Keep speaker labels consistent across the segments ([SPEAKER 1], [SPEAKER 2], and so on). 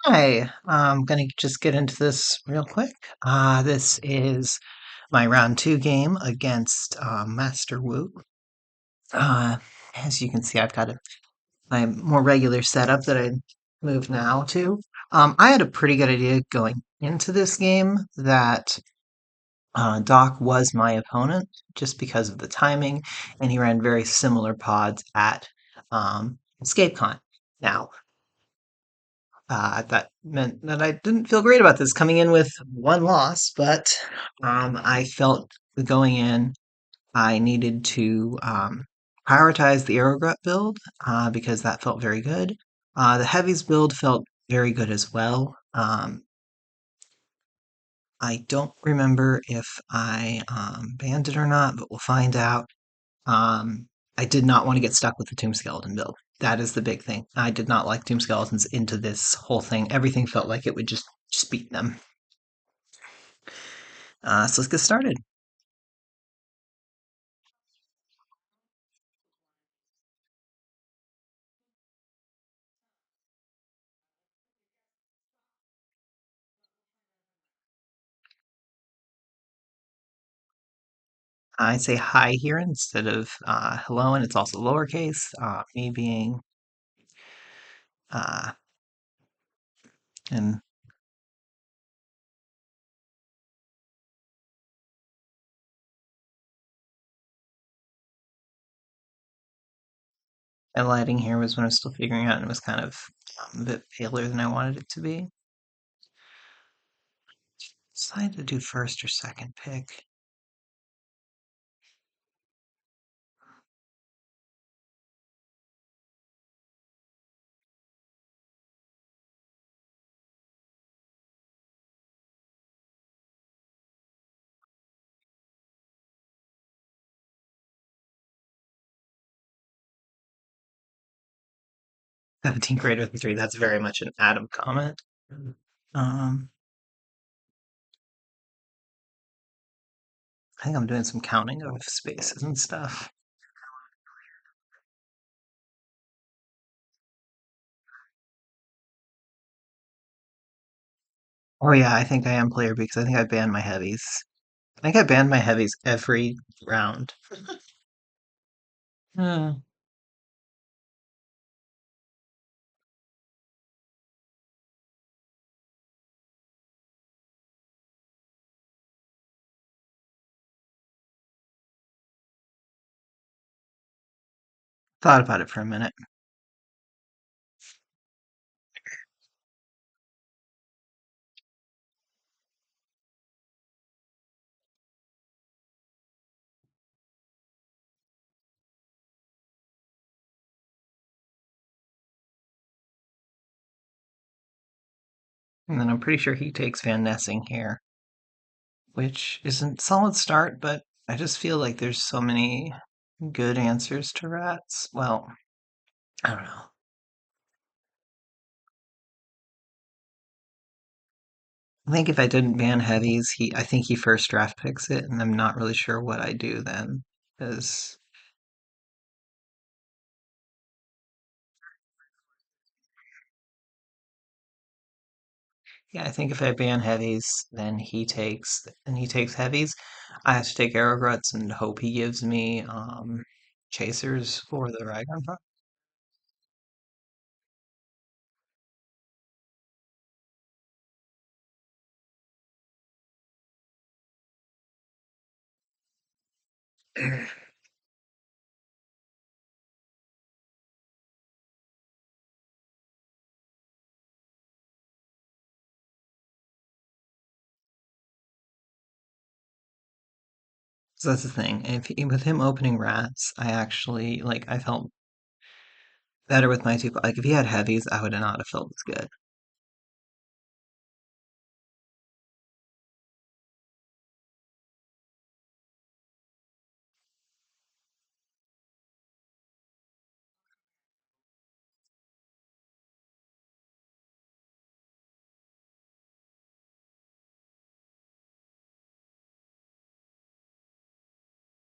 [SPEAKER 1] Hi, I'm gonna just get into this real quick. This is my round two game against Master Wu. Uh, as you can see, I've got my more regular setup that I move now to. I had a pretty good idea going into this game that Doc was my opponent just because of the timing, and he ran very similar pods at EscapeCon. Now, that meant that I didn't feel great about this coming in with one loss, but I felt going in I needed to prioritize the Aerogrut build because that felt very good. The Heavies build felt very good as well. I don't remember if I banned it or not, but we'll find out. Um, I did not want to get stuck with the Tomb Skeleton build. That is the big thing. I did not like Tomb Skeletons into this whole thing. Everything felt like it would just beat them. So let's get started. I say hi here instead of hello, and it's also lowercase. Me being uh, and and lighting here was when I was still figuring out, and it was kind of a bit paler than I wanted it to be. Decided to do first or second pick. 17 greater than 3. That's very much an Adam comment. Um, I think I'm doing some counting of spaces and stuff. Oh yeah, I think I am player because I think I banned my heavies. I think I banned my heavies every round. Uh, Thought about it for a minute. And then I'm pretty sure he takes Van Nessing here, which is a solid start, but I just feel like there's so many good answers to rats. Well, I don't know. I think if I didn't ban heavies, I think he first draft picks it, and I'm not really sure what I do then. Because yeah, I think if I ban heavies, then he takes heavies. I have to take Arrowruts and hope he gives me chasers for the Ragnarok. So that's the thing. With him opening rats, I actually like I felt better with my two. Like if he had heavies, I would not have felt as good.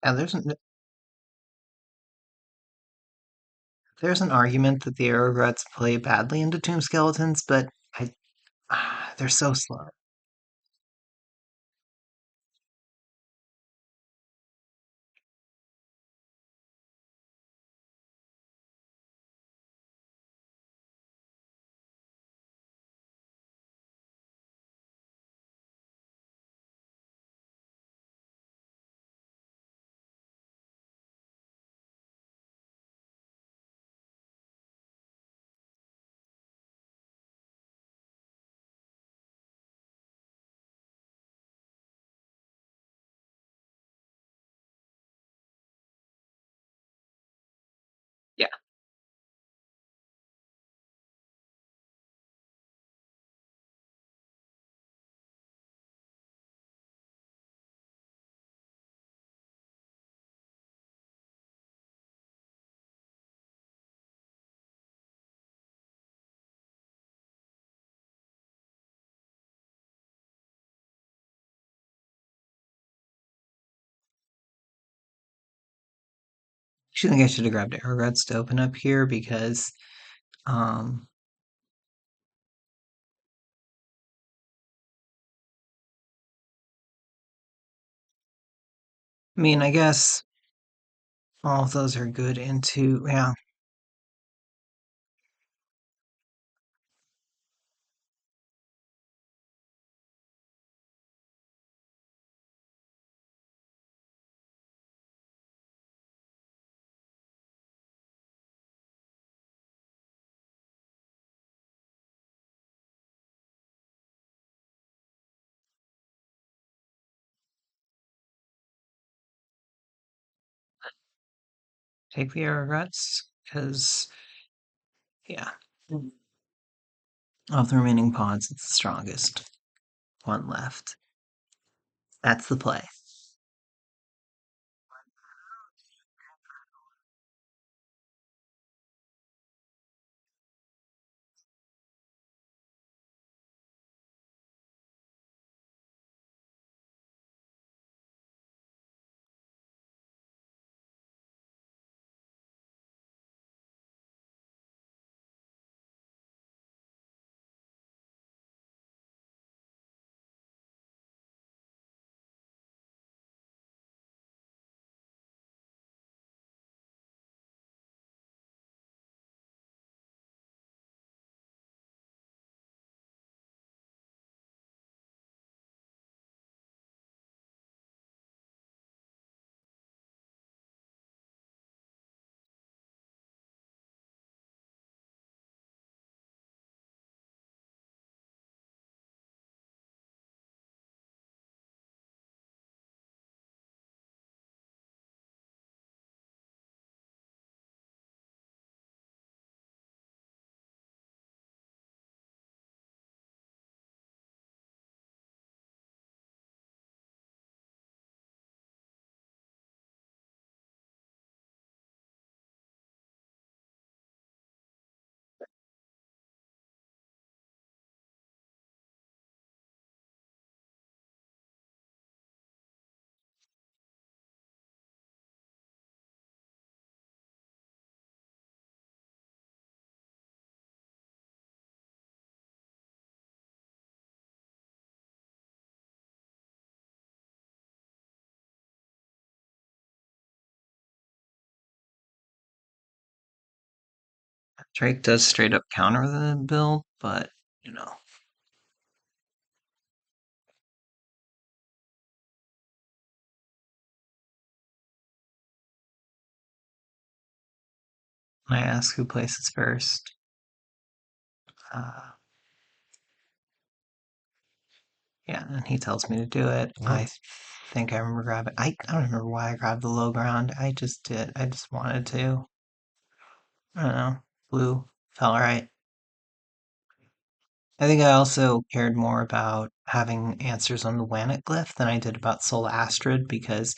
[SPEAKER 1] And there's an argument that the Arrowruts play badly into Tomb Skeletons, but I They're so slow. Yeah. I think I should have grabbed arrowrods to open up here because, um, I mean, I guess all of those are good into, yeah. Take the arrowrods because, yeah. Of the remaining pawns, it's the strongest one left. That's the play. Drake does straight up counter the build, but, you know, I ask who places first. Uh, yeah, and he tells me to do it. I think I remember grabbing. I don't remember why I grabbed the low ground. I just did. I just wanted to. I don't know. Blue felt right. I think I also cared more about having answers on the Wanet glyph than I did about Soul Astrid because,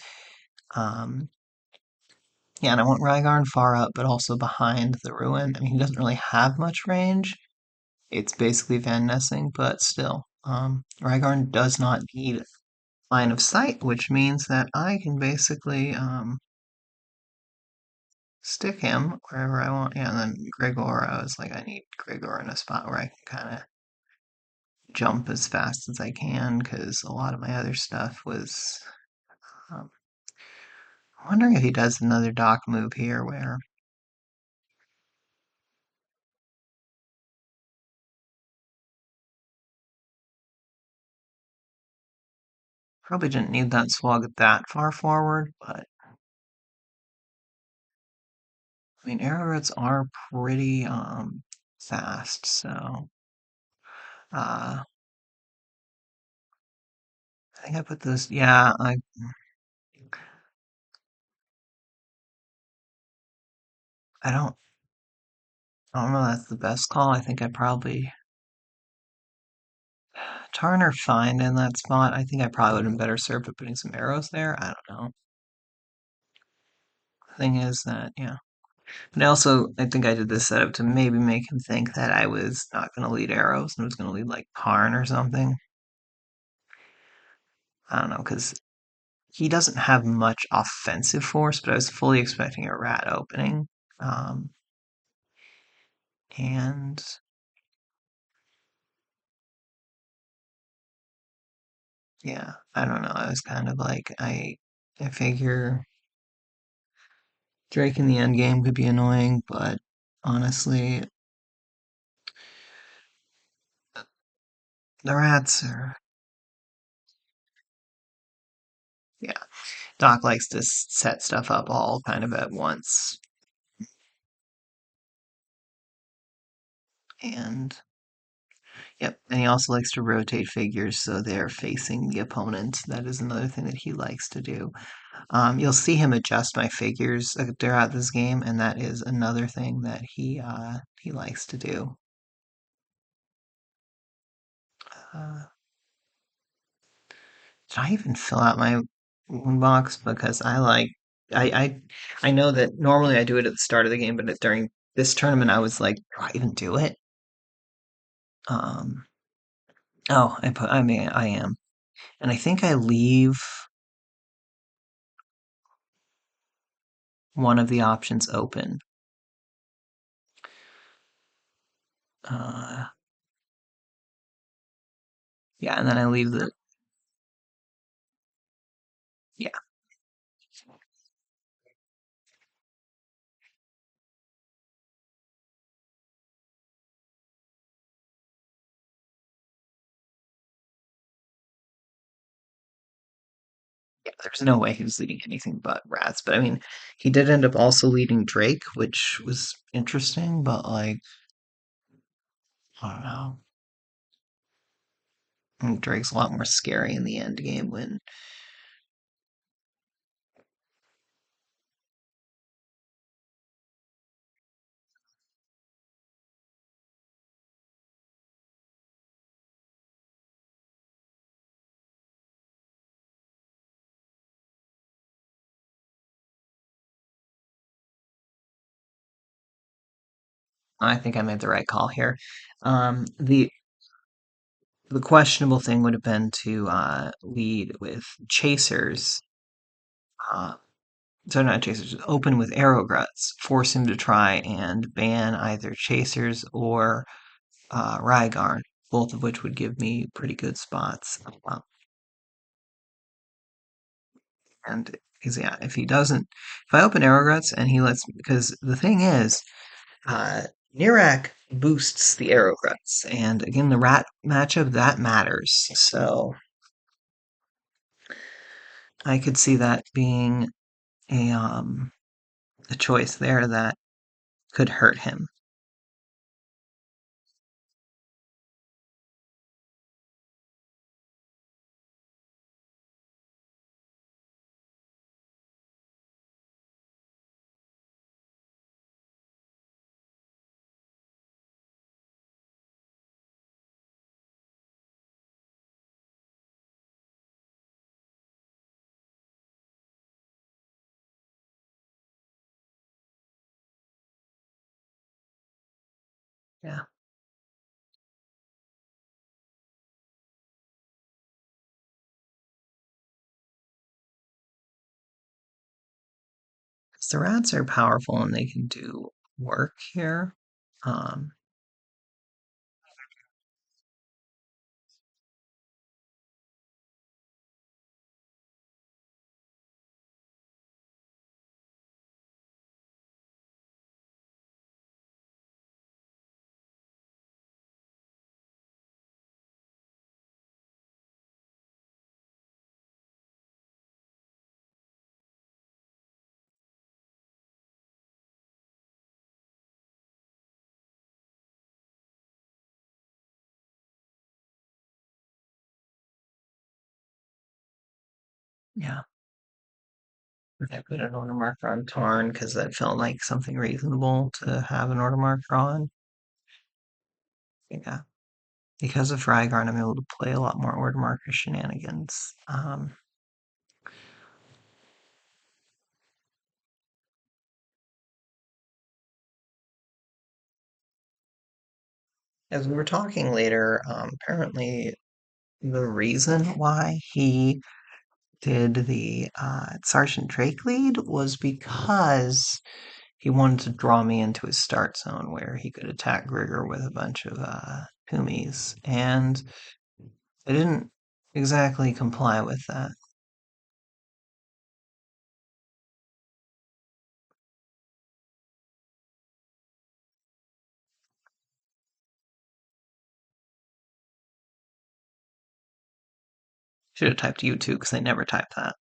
[SPEAKER 1] um, yeah, and I want Rygarn far up, but also behind the ruin. I mean, he doesn't really have much range. It's basically Van Nessing, but still, Rygarn does not need line of sight, which means that I can basically stick him wherever I want. Yeah, and then Gregor, I was like, I need Gregor in a spot where I can kind of, jump as fast as I can because a lot of my other stuff was. Um, I'm wondering if he does another dock move here where probably didn't need that slug that far forward, but I mean arrow roots are pretty fast, so uh I think I put this yeah, I don't I don't know if that's the best call. I think I probably Tarn or Find in that spot. I think I probably would have been better served with putting some arrows there. I don't know. The thing is that, yeah. But also, I think I did this setup to maybe make him think that I was not going to lead arrows and was going to lead like Tarn or something. I don't know, because he doesn't have much offensive force, but I was fully expecting a rat opening. Um, and yeah, I don't know. I was kind of like, I figure Drake in the end game could be annoying, but honestly, the rats are, yeah. Doc likes to set stuff up all kind of at once. And yep, and he also likes to rotate figures so they're facing the opponent. That is another thing that he likes to do. You'll see him adjust my figures throughout this game, and that is another thing that he likes to do. Uh, did I even fill out my wound box? Because I I know that normally I do it at the start of the game, but during this tournament I was like, do I even do it? Um, oh, I mean I am, and I think I leave one of the options open. Uh, yeah, and then I leave the yeah. Yeah, there's no way he was leading anything but rats. But I mean, he did end up also leading Drake, which was interesting, but like, I don't know. I think Drake's a lot more scary in the end game when, I think I made the right call here. The questionable thing would have been to lead with chasers. Uh, so not chasers, open with arrow gruts, force him to try and ban either chasers or Rygarn, both of which would give me pretty good spots. And because yeah, if he doesn't, if I open Arrowguts and he lets, because the thing is, Nirak boosts the Arrowguts, and again, the rat matchup that matters. So I could see that being a choice there that could hurt him. Yeah, 'cause the rats are powerful and they can do work here. Um, Yeah. I put an order marker on Tarn because that felt like something reasonable to have an order marker on. Yeah. Because of Frygarn, I'm able to play a lot more order marker shenanigans. As we were talking later, apparently the reason why he did the Sergeant Drake lead was because he wanted to draw me into his start zone where he could attack Grigor with a bunch of Kumis, and I didn't exactly comply with that. Should have typed U2 because they never type that.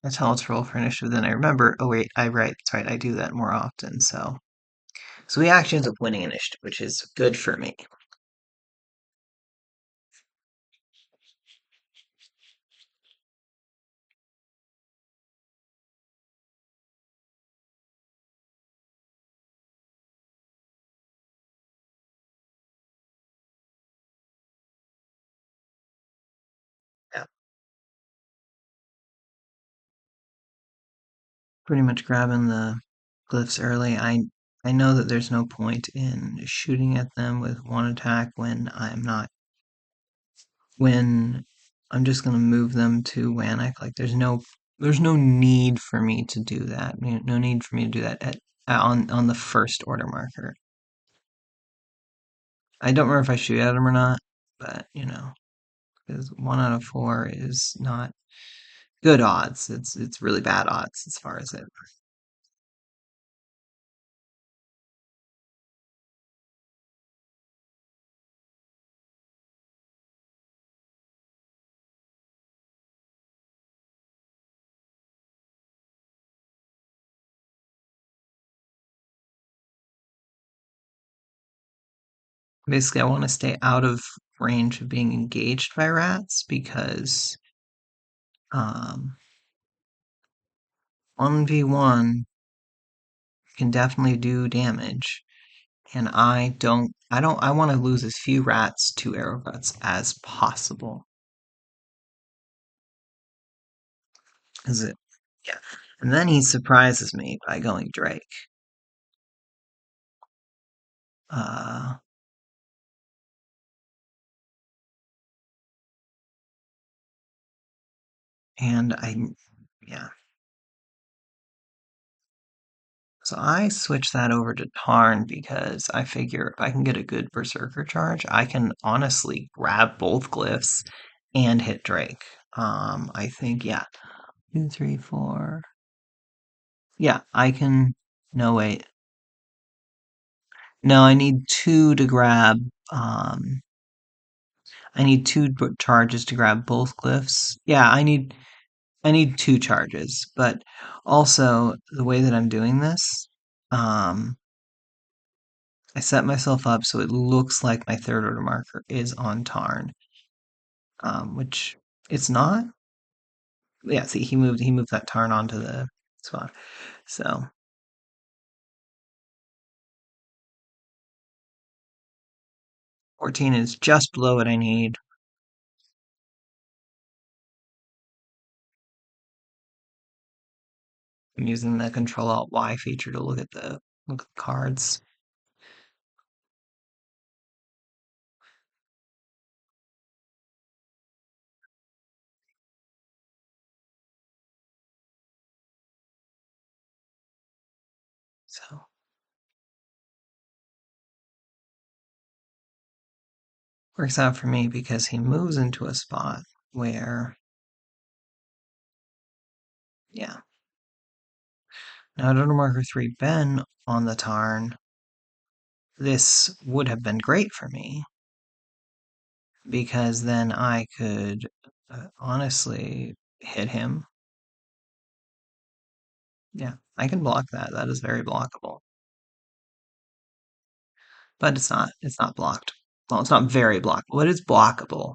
[SPEAKER 1] That's how it's roll for initiative. Then I remember, oh wait, I right, that's right, I do that more often. So we actually end up winning initiative, which is good for me. Yeah, pretty much grabbing the glyphs early. I know that there's no point in shooting at them with one attack when I'm just gonna move them to Wannock. Like there's no need for me to do that. No need for me to do that on the first order marker. I don't remember if I shoot at them or not, but because 1 out of 4 is not good odds. It's really bad odds as far as it. Basically, I want to stay out of range of being engaged by rats because 1v1 can definitely do damage, and I want to lose as few rats to arrow guts as possible. Is it? Yeah. And then he surprises me by going Drake. Uh, and yeah. So I switch that over to Tarn because I figure if I can get a good Berserker charge, I can honestly grab both glyphs and hit Drake. I think, yeah. 2, 3, 4. Yeah, I can. No, wait. No, I need two to grab. Um, I need two charges to grab both glyphs. Yeah, I need two charges, but also the way that I'm doing this, um, I set myself up so it looks like my third order marker is on Tarn, which it's not. Yeah, see, he moved that Tarn onto the spot. So 14 is just below what I need. I'm using the Control Alt Y feature to look at the cards. So Works out for me because he moves into a spot where, yeah. Now, at marker 3 Ben on the Tarn, this would have been great for me because then I could honestly hit him. Yeah, I can block that. That is very blockable. But it's not. It's not blocked. Well, it's not very blockable, but it's blockable.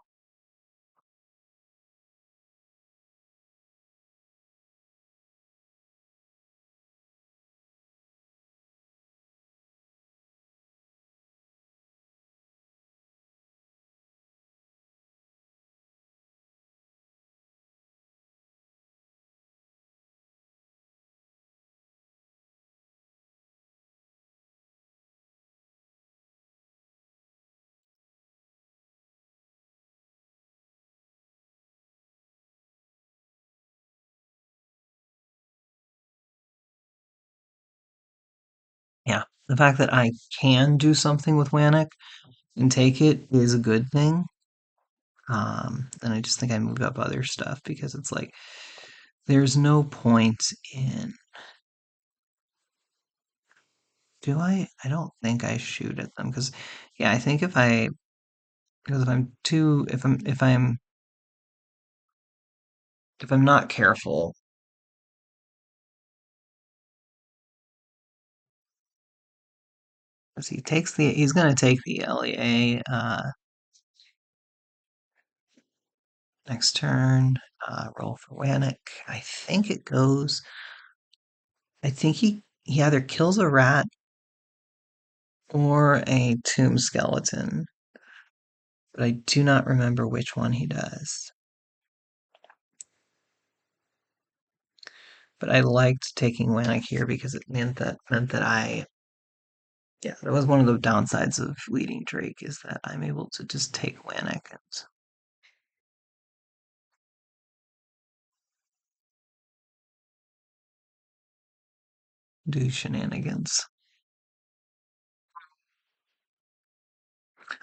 [SPEAKER 1] Yeah, the fact that I can do something with Wannick and take it is a good thing. And I just think I moved up other stuff because it's like there's no point in. Do I? I don't think I shoot at them because, yeah, I think because if I'm not careful, because he's gonna take the LEA next turn. Roll for Wannick. I think it goes. I think he either kills a rat or a tomb skeleton, but I do not remember which one he does. But I liked taking Wannick here because it meant that I, yeah, that was one of the downsides of leading Drake is that I'm able to just take Wannick and do shenanigans.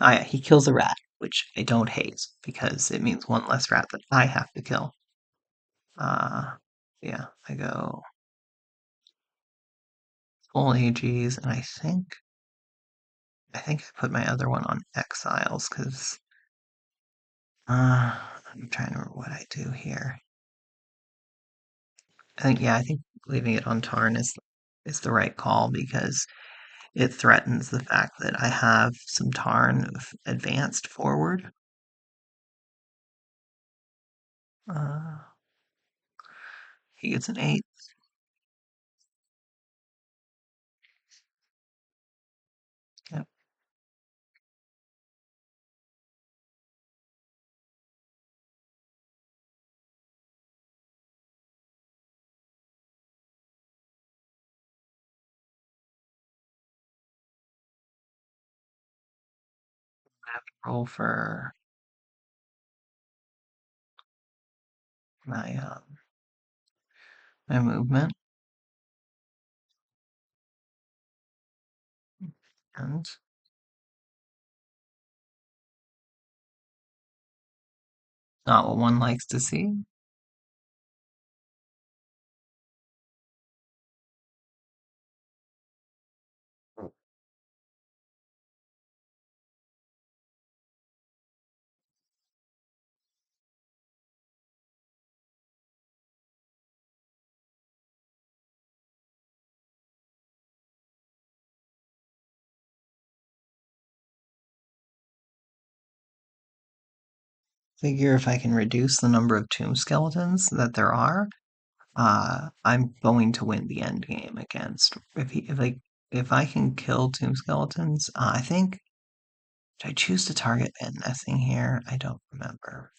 [SPEAKER 1] Ah, yeah, he kills a rat, which I don't hate because it means one less rat that I have to kill. Uh, yeah, full AGs, and I think I put my other one on exiles because I'm trying to remember what I do here. I think leaving it on Tarn is the right call because it threatens the fact that I have some Tarn advanced forward. Uh, he gets an 8. Yep. I have to roll for my my movement and not what one likes to see. Figure if I can reduce the number of tomb skeletons that there are, I'm going to win the end game against if I can kill tomb skeletons. I think did I choose to target Van Nessing here? I don't remember.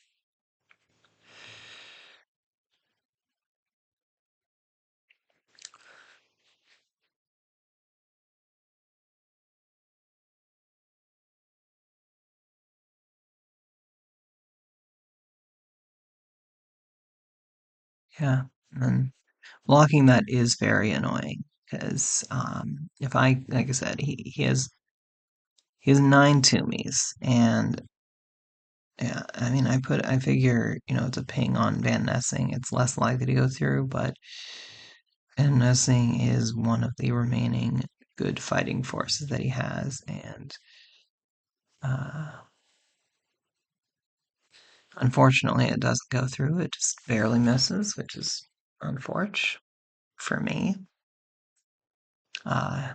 [SPEAKER 1] Yeah, and blocking that is very annoying because if I like I said he has 9 Toomies and Yeah, I mean, I figure, it's a ping on Van Nessing. It's less likely to go through, but Van Nessing is one of the remaining good fighting forces that he has, and uh, unfortunately, it doesn't go through. It just barely misses, which is unfortunate for me. Uh,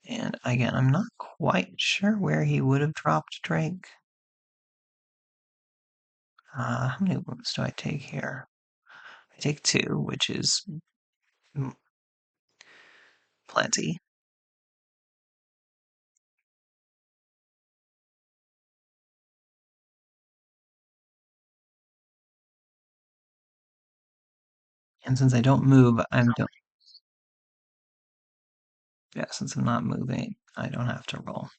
[SPEAKER 1] and again, I'm not quite sure where he would have dropped Drake. How many wounds do I take here? I take 2, which is plenty. And since I don't move, yeah, since I'm not moving, I don't have to roll.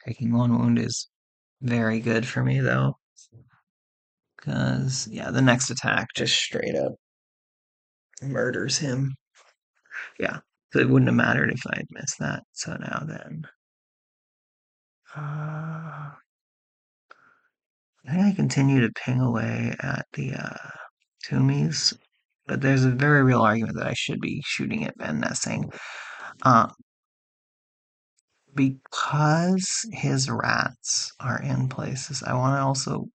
[SPEAKER 1] Taking 1 wound is very good for me, though, because, yeah, the next attack just straight up murders him. Yeah, so it wouldn't have mattered if I had missed that. So now then, I think I continue to ping away at the Toomey's, but there's a very real argument that I should be shooting at Van Nessing. Uh, because his rats are in places, I want to also.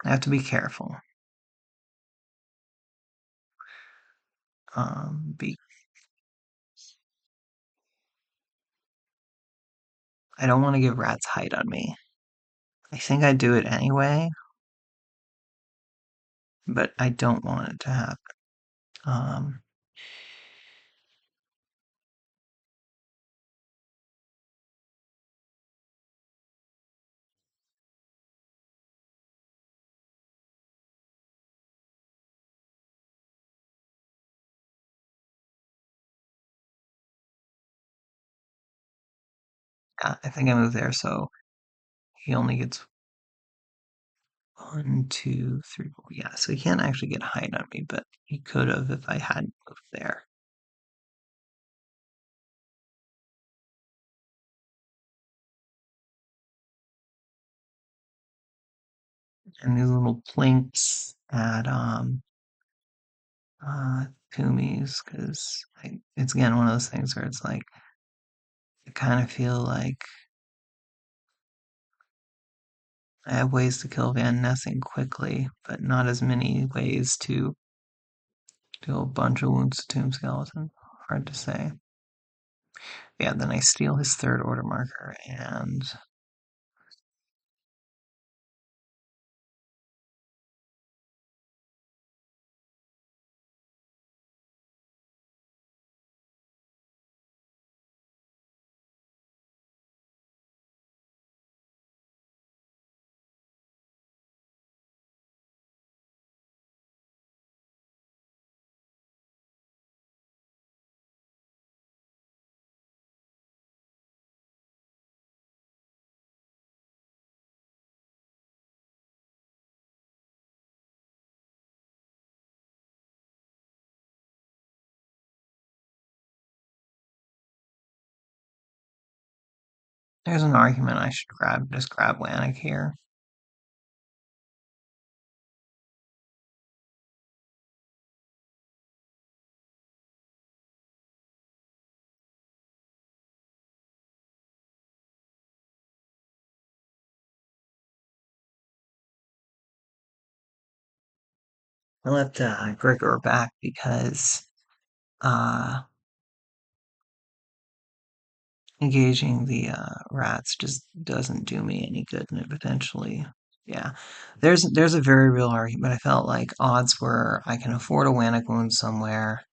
[SPEAKER 1] I have to be careful. Be I don't want to give rats height on me. I think I'd do it anyway, but I don't want it to happen. Um, yeah, I think I moved there, so he only gets 1, 2, 3, 4. Yeah, so he can't actually get height on me, but he could have if I hadn't moved there. And these little plinks at uh Toomey's, because it's again one of those things where it's like I kind of feel like I have ways to kill Van Nessing quickly, but not as many ways to deal a bunch of wounds to Tomb Skeleton. Hard to say. Yeah, then I steal his third order marker, and there's an argument I should just grab Lannick here. I left Gregor back because uh, engaging the rats just doesn't do me any good, and it potentially, yeah. There's a very real argument. I felt like odds were I can afford a Wannick wound somewhere.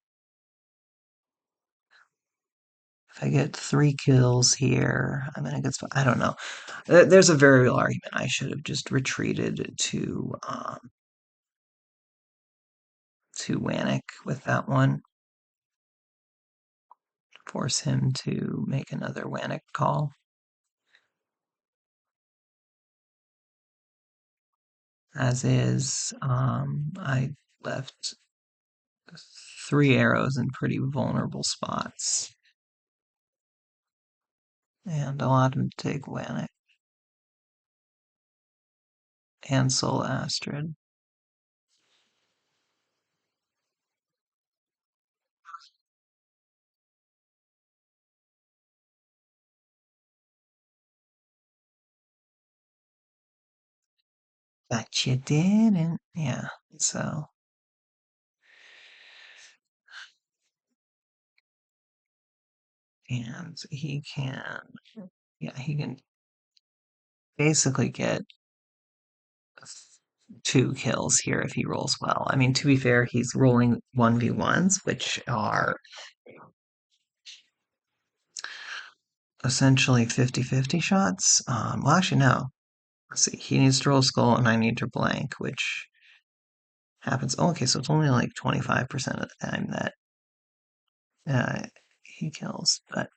[SPEAKER 1] If I get 3 kills here, I'm in a good spot. I don't know. There's a very real argument. I should have just retreated to Wannick with that one. force him to make another Wannick call. As is, I left 3 arrows in pretty vulnerable spots. And allowed him to take Wannick and Soul Astrid. But you didn't. Yeah, so. And he can, yeah, he can basically get 2 kills here if he rolls well. I mean, to be fair, he's rolling 1v1s, which are essentially 50-50 shots. Well, actually, no. Let's see. He needs to roll skull, and I need to blank, which happens. Oh, okay, so it's only like 25% of the time that he kills. But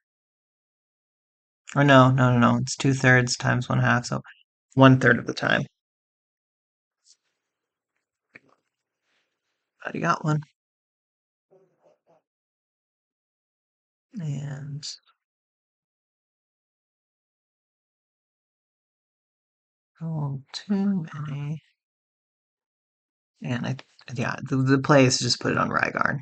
[SPEAKER 1] or no. It's 2/3 times 1/2, so 1/3 of the time. But he got one. And roll too many. And yeah, the play is to just put it on Rygarn.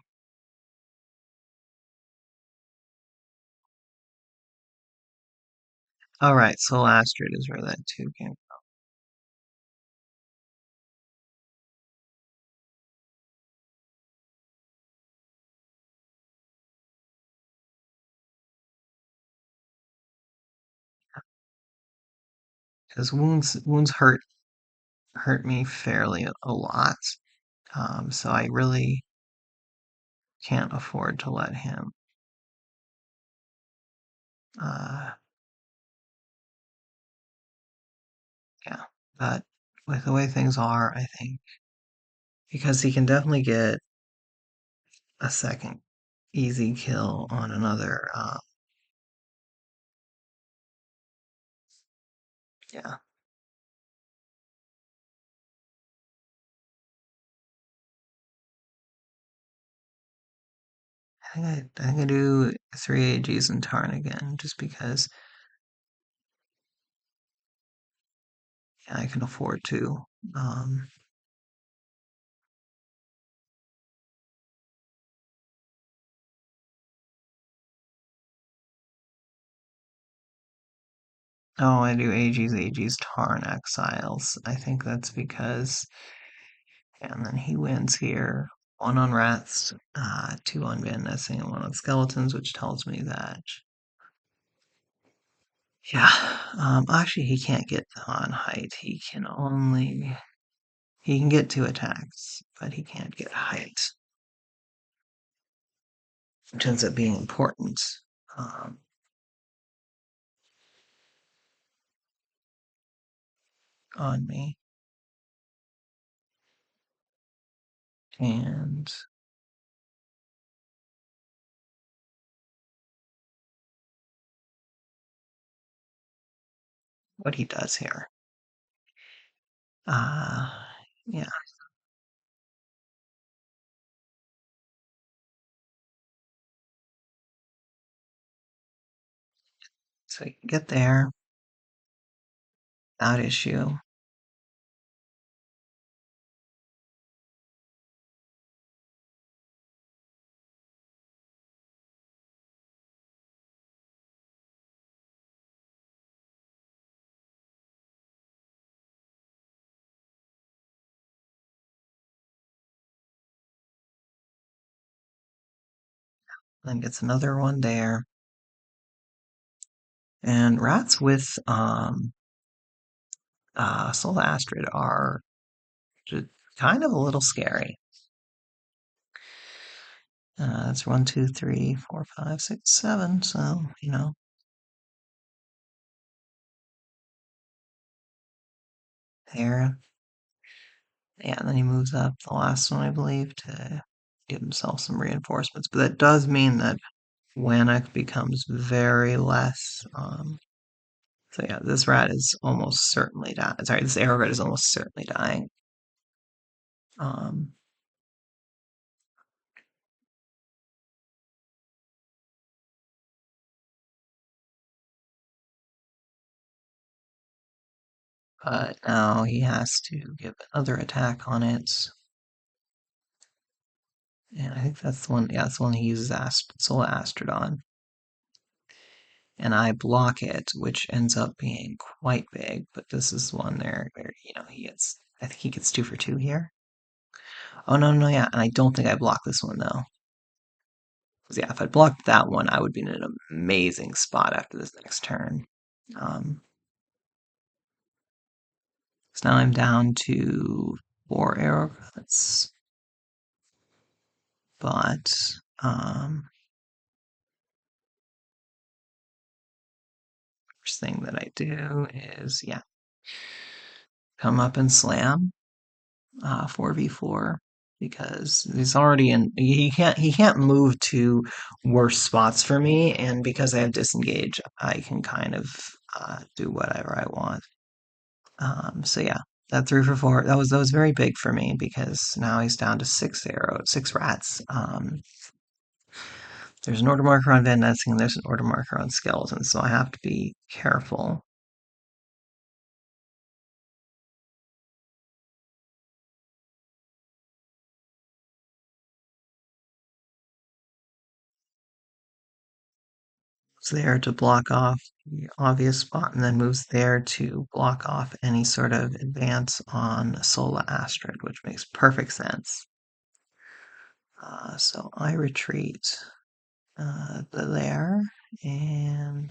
[SPEAKER 1] All right, Soul Astrid is where that 2 came. Because wounds hurt me fairly a lot. So I really can't afford to let him. Uh, yeah, but with the way things are, I think because he can definitely get a second easy kill on another. Yeah, I think I do 3 AGs and Tarn again, just because yeah, I can afford to. Um, oh, I do AGs, Tarn, Exiles. I think that's because, and then he wins here. 1 on Rats, 2 on Van Nessing, and 1 on Skeletons, which tells me that, yeah, actually he can't get on height. He can get 2 attacks, but he can't get height, which ends up being important. Um, on me. And what he does here. Uh, yeah. So you can get there without issue. Then gets another one there. And rats with Soul Astrid are just kind of a little scary. That's 1, 2, 3, 4, 5, 6, 7. So, there. Yeah, and then he moves up the last one, I believe, to give himself some reinforcements. But that does mean that Wannock becomes very less. So yeah, this rat is almost certainly dying. Sorry, this arrow rat is almost certainly dying. Um, but now he has to give another attack on it. And I think that's the one, yeah, that's the one he uses Soul Astrodon. And I block it, which ends up being quite big, but this is one there where, he gets, I think he gets 2 for 2 here. Oh, no, no, yeah, and I don't think I blocked this one, though. Because, yeah, if I blocked that one, I would be in an amazing spot after this next turn. Um, so now I'm down to 4 arrow cuts. But, first thing that I do is, yeah, come up and slam 4v4 because he's already in. He can't move to worse spots for me, and because I have disengage, I can kind of do whatever I want. So yeah, that 3 for 4 that was very big for me because now he's down to 6 rats. There's an order marker on Van Nessing, and there's an order marker on Skeleton, so I have to be careful. Moves there to block off the obvious spot, and then moves there to block off any sort of advance on Sola Astrid, which makes perfect sense. So I retreat there, and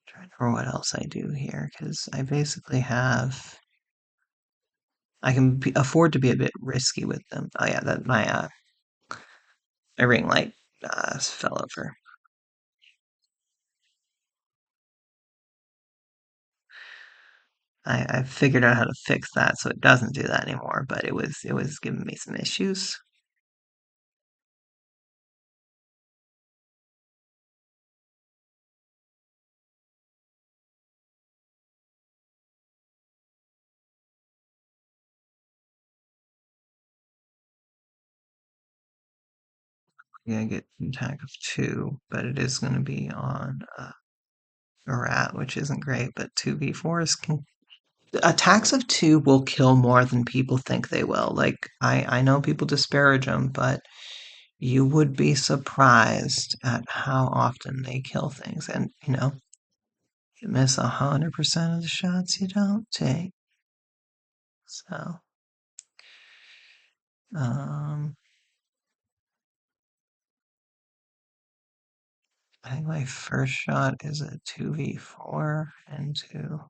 [SPEAKER 1] trying to remember what else I do here, because I basically have. I can afford to be a bit risky with them. Oh yeah, that my ring light fell over. I figured out how to fix that so it doesn't do that anymore, but it was giving me some issues. Yeah, get an attack of 2, but it is going to be on a rat, which isn't great. But 2v4s can attacks of 2 will kill more than people think they will. Like I know people disparage them, but you would be surprised at how often they kill things. And you miss 100% of the shots you don't take. So, um, I think my first shot is a 2v4 into.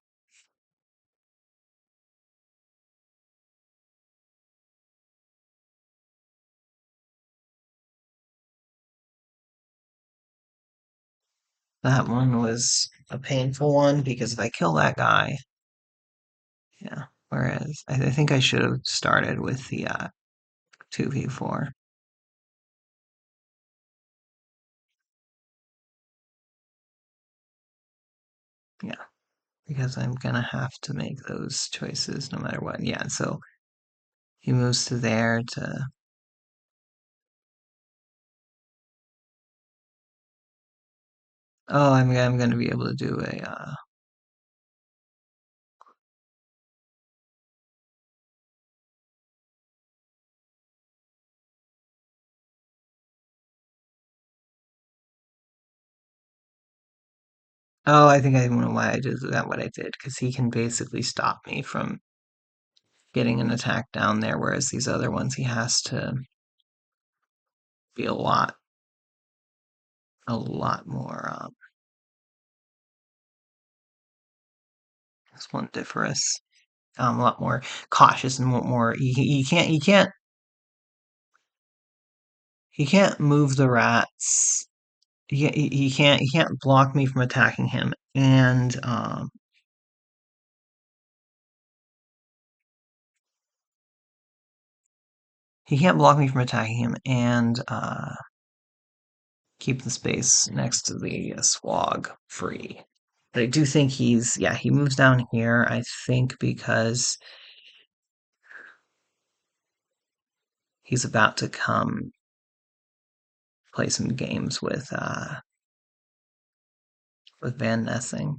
[SPEAKER 1] That one was a painful one because if I kill that guy, yeah. Whereas I think I should have started with the 2v4. Yeah, because I'm gonna have to make those choices no matter what. Yeah, so he moves to there to. Oh, I'm gonna be able to do a. Oh, I think I know why I did that. What I did because he can basically stop me from getting an attack down there, whereas these other ones he has to be a lot more splendiferous, a lot more cautious and more. He can't move the rats. He can't block me from attacking him, and he can't block me from attacking him, and keep the space next to the swag free. But I do think he moves down here, I think, because he's about to come play some games with Van Nessing.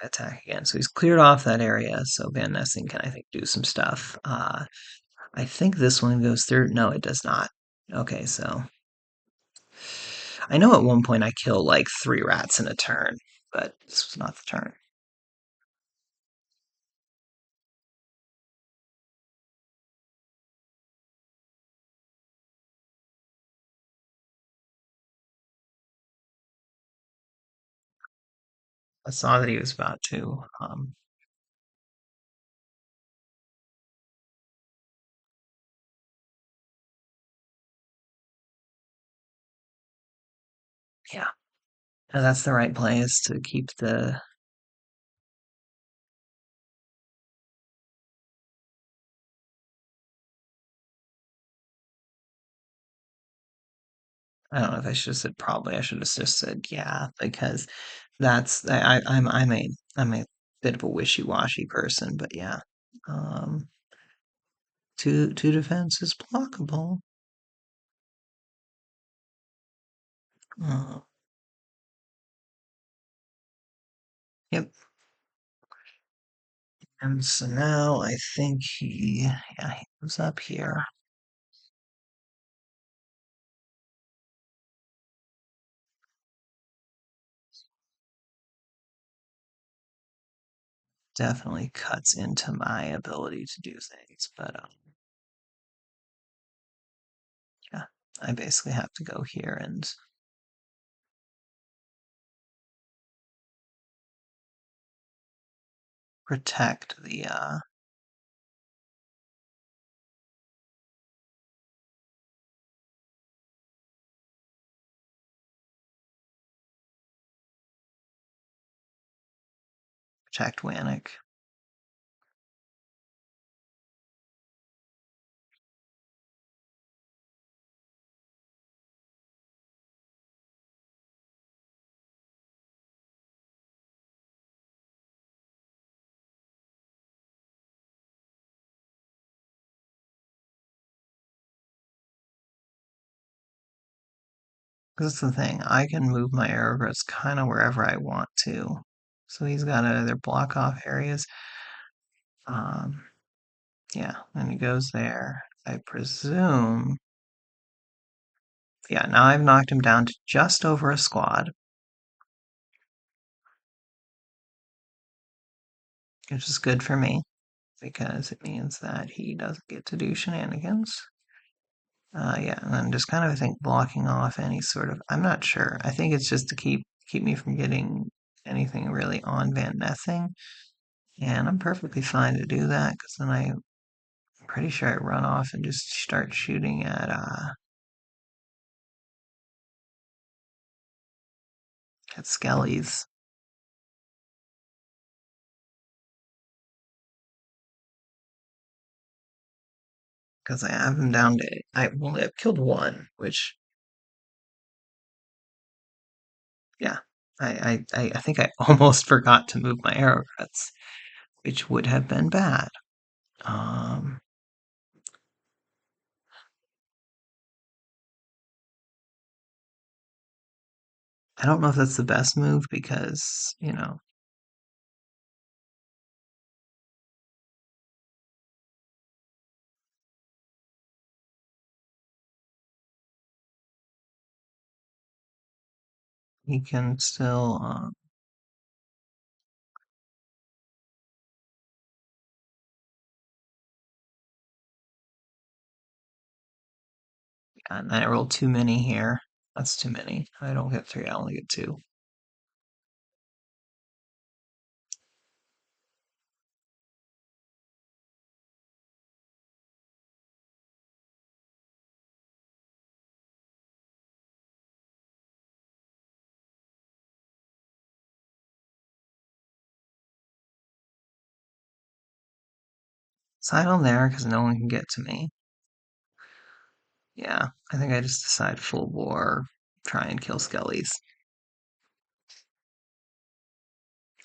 [SPEAKER 1] Attack again. So he's cleared off that area, so Van Nessing can, I think, do some stuff. I think this one goes through. No, it does not. Okay, so I know at one point I killed like 3 rats in a turn, but this was not the turn. I saw that he was about to. Yeah, and that's the right play is to keep the. I don't know if I should have said probably. I should have just said yeah because that's I'm a bit of a wishy-washy person, but yeah. Um, two defense is blockable. Uh, yep. And so now I think he moves up here. Definitely cuts into my ability to do things, but yeah, I basically have to go here and protect the protect Wannick. Because that's the thing, I can move my arrows kind of wherever I want to. So he's got to either block off areas. Um, yeah, and he goes there. I presume. Yeah, now I've knocked him down to just over a squad, which is good for me because it means that he doesn't get to do shenanigans. Yeah, and then just kind of I think blocking off any sort of I'm not sure. I think it's just to keep me from getting anything really on Van Nessing, and I'm perfectly fine to do that because then I'm pretty sure I run off and just start shooting at Skellies because I have him down to I've killed one, which yeah. I think I almost forgot to move my arrow cuts, which would have been bad. Um, I don't know if that's the best move because, he can still, and I rolled too many here. That's too many. I don't get 3, I only get 2. Sidle there because no one can get to me. Yeah, I think I just decide full war, try and kill skellies.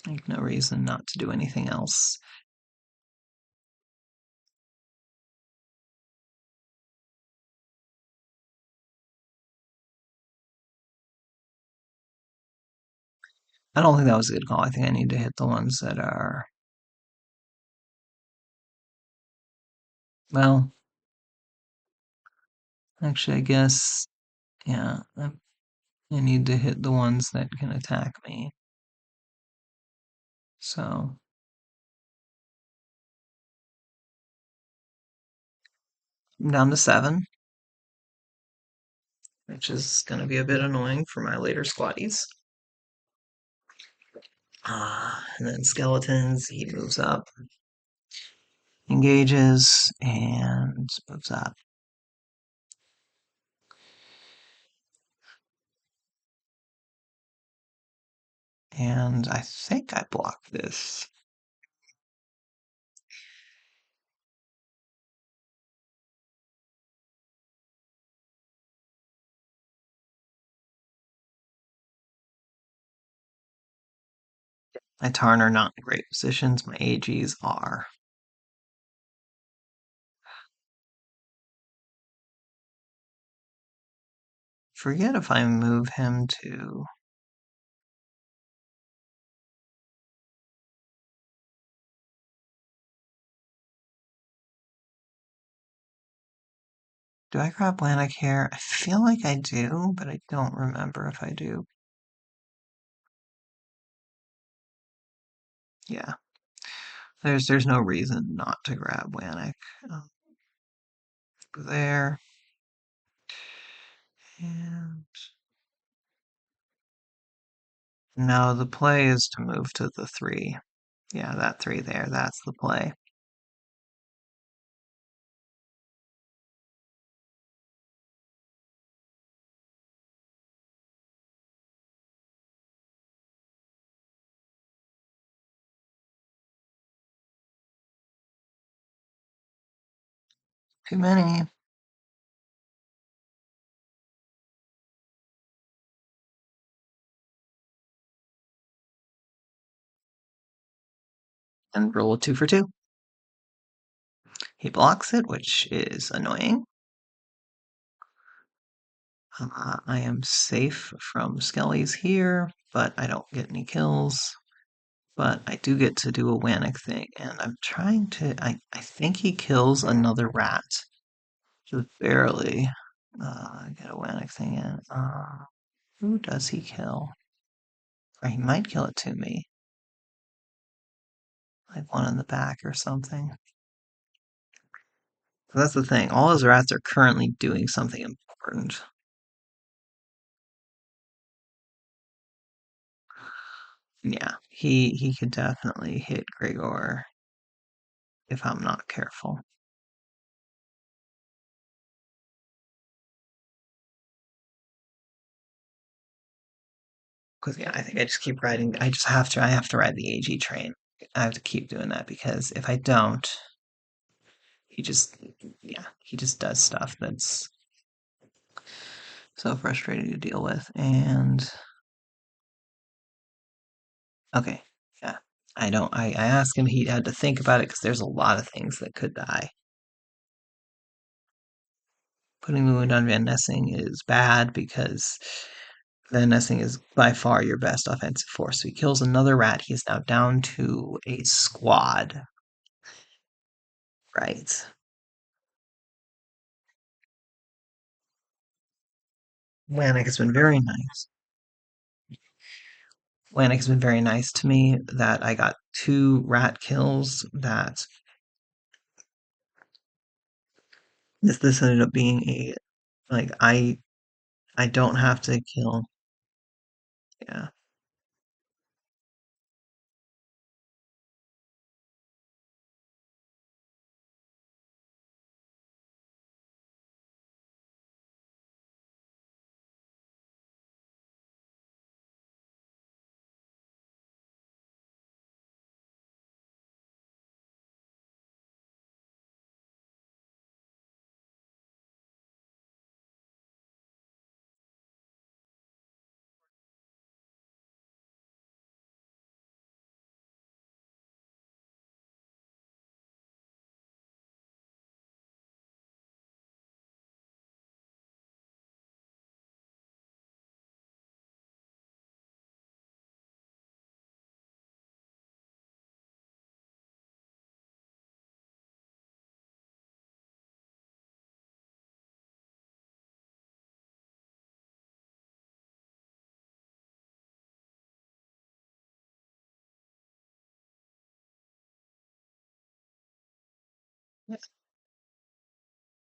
[SPEAKER 1] Like, no reason not to do anything else. I don't think that was a good call. I think I need to hit the ones that are. Well, actually, I guess. Yeah, I need to hit the ones that can attack me. So, I'm down to 7, which is going to be a bit annoying for my later squaddies. And then skeletons, he moves up, engages, and moves up. And I think I blocked this. My Tarn are not in great positions. My AGs are. Forget if I move him to. Do I grab Lanik here? I feel like I do, but I don't remember if I do. Yeah. There's no reason not to grab Lanik. There. And no, the play is to move to the 3. Yeah, that 3 there. That's the play. Too many. And roll a 2 for 2. He blocks it, which is annoying. I am safe from skellies here, but I don't get any kills. But I do get to do a Wannick thing, and I'm trying to. I think he kills another rat. Just barely. Get a Wannick thing in. Who does he kill? Or he might kill it to me. Like one in the back or something. So that's the thing. All his rats are currently doing something important. Yeah, he could definitely hit Gregor if I'm not careful. Because yeah, I think I just keep riding. I just have to. I have to ride the AG train. I have to keep doing that because if I don't, he just yeah, he just does stuff that's so frustrating to deal with. And okay, yeah, I don't. I asked him. He had to think about it because there's a lot of things that could die. Putting the wound on Van Nessing is bad because Van Nessing is by far your best offensive force. So he kills another rat. He is now down to a squad. Right. Lanik has been very nice. Lanik has been very nice to me that I got 2 rat kills that this ended up being a like I don't have to kill. Yeah.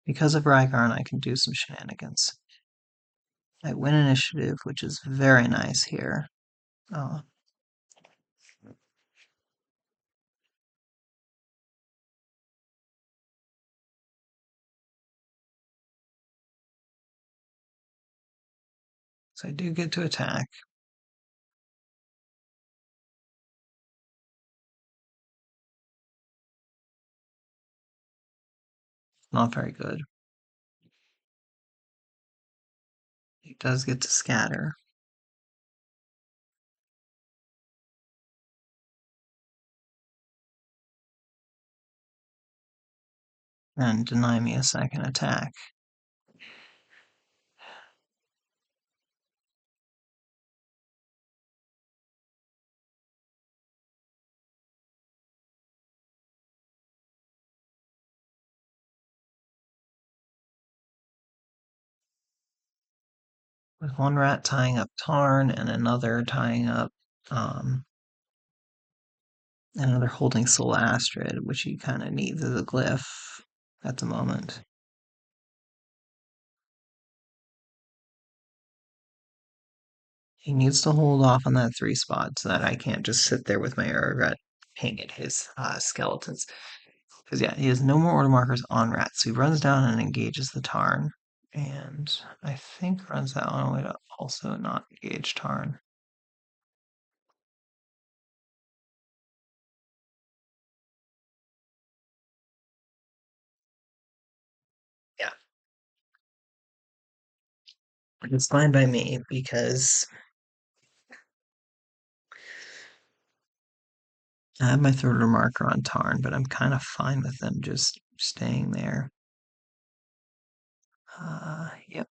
[SPEAKER 1] Because of Rygarn, I can do some shenanigans. I win initiative, which is very nice here. Uh, so I do get to attack. Not very good. He does get to scatter. And deny me a second attack. With one rat tying up Tarn and another tying up, um, another holding Soul Astrid, which he kind of needs as a glyph at the moment. He needs to hold off on that 3 spot so that I can't just sit there with my arrow rat ping at his skeletons. Because, yeah, he has no more order markers on rats. So he runs down and engages the Tarn. And I think runs that one away to also not engage Tarn. Yeah. It's fine by me because I have my third order marker on Tarn, but I'm kind of fine with them just staying there. Yep.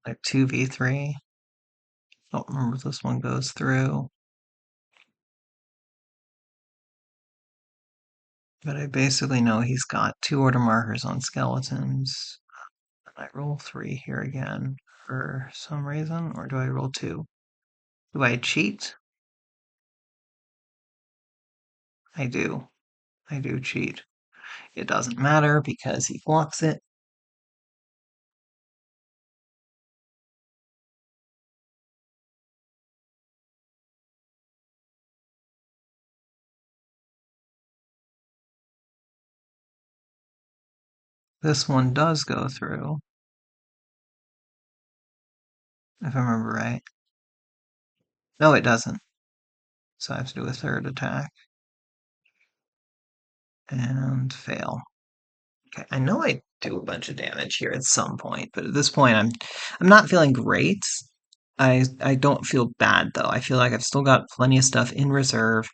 [SPEAKER 1] Like 2v3. Don't remember if this one goes through. But I basically know he's got 2 order markers on skeletons. And I roll 3 here again for some reason, or do I roll 2? Do I cheat? I do. I do cheat. It doesn't matter because he blocks it. This one does go through, if I remember right. No, it doesn't. So I have to do a third attack and fail. Okay, I know I do a bunch of damage here at some point, but at this point I'm not feeling great. I don't feel bad though. I feel like I've still got plenty of stuff in reserve.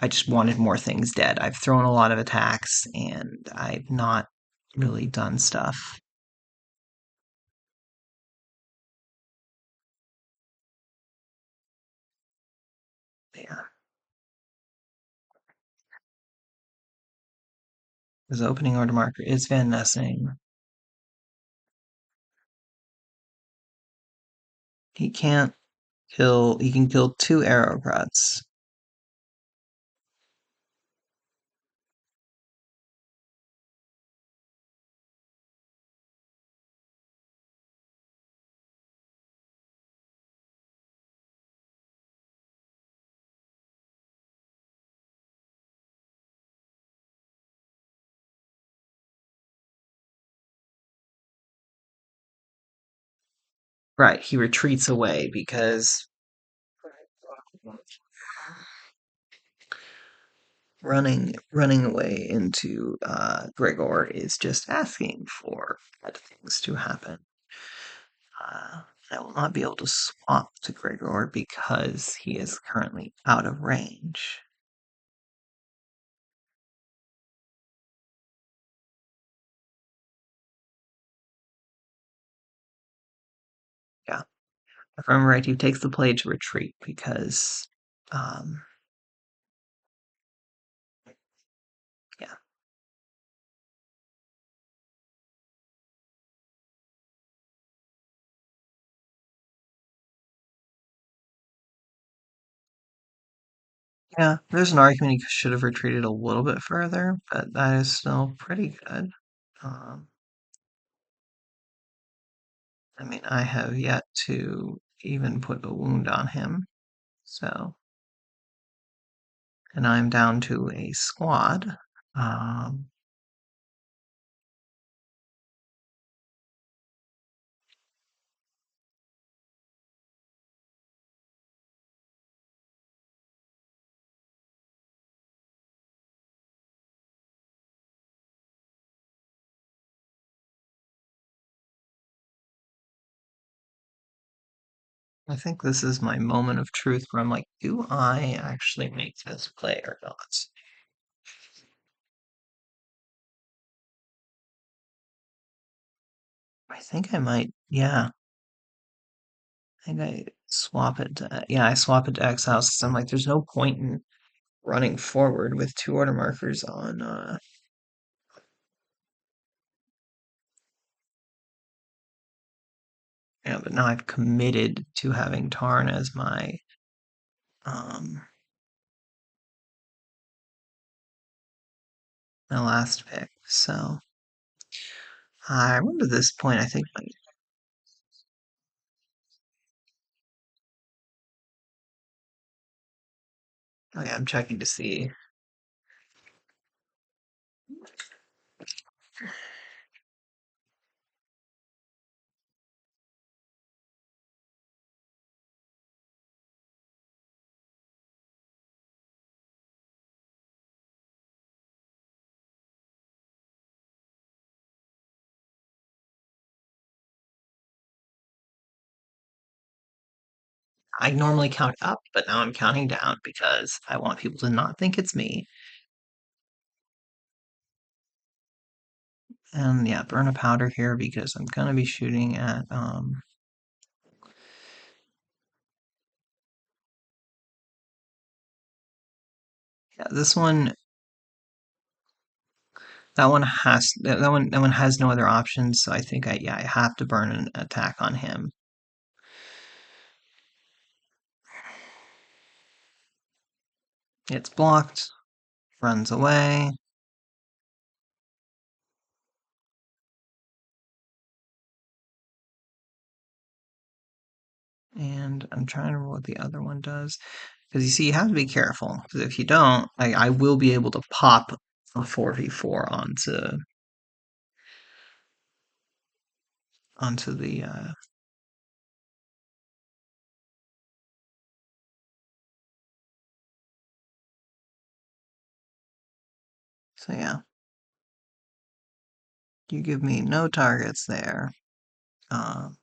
[SPEAKER 1] I just wanted more things dead. I've thrown a lot of attacks and I've not really done stuff. Yeah. His opening order marker is Van Nessing. He can't kill he can kill 2 arrowcrats. Right, he retreats away because running away into Gregor is just asking for bad things to happen. Uh, I will not be able to swap to Grigor because he is currently out of range. Yeah, if I remember right, he takes the play to retreat because, um, yeah. Yeah, there's an argument he should have retreated a little bit further, but that is still pretty good. Um, I mean, I have yet to even put a wound on him, so, and I'm down to a squad. Um, I think this is my moment of truth where I'm like, do I actually make this play or not? I think I might, yeah. I think I swap it to, yeah, I swap it to Exile since I'm like, there's no point in running forward with two order markers on, yeah, but now I've committed to having Tarn as um, my last pick. So I remember this point, I think, like, oh yeah, I'm checking to see. I normally count up, but now I'm counting down because I want people to not think it's me. And yeah, burn a powder here because I'm gonna be shooting at yeah, this one that one has no other options, so I think I have to burn an attack on him. It's blocked, runs away, and I'm trying to remember what the other one does. Because you see, you have to be careful. Because if you don't, I will be able to pop a 4v4 onto the so yeah, you give me no targets there. Um,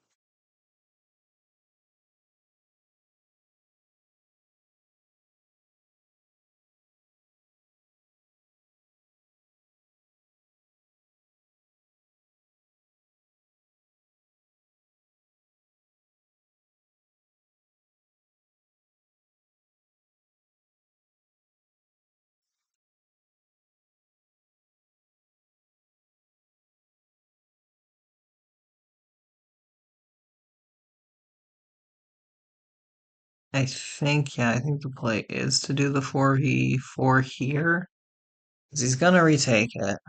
[SPEAKER 1] I think the play is to do the 4v4 here. 'Cause he's gonna retake it.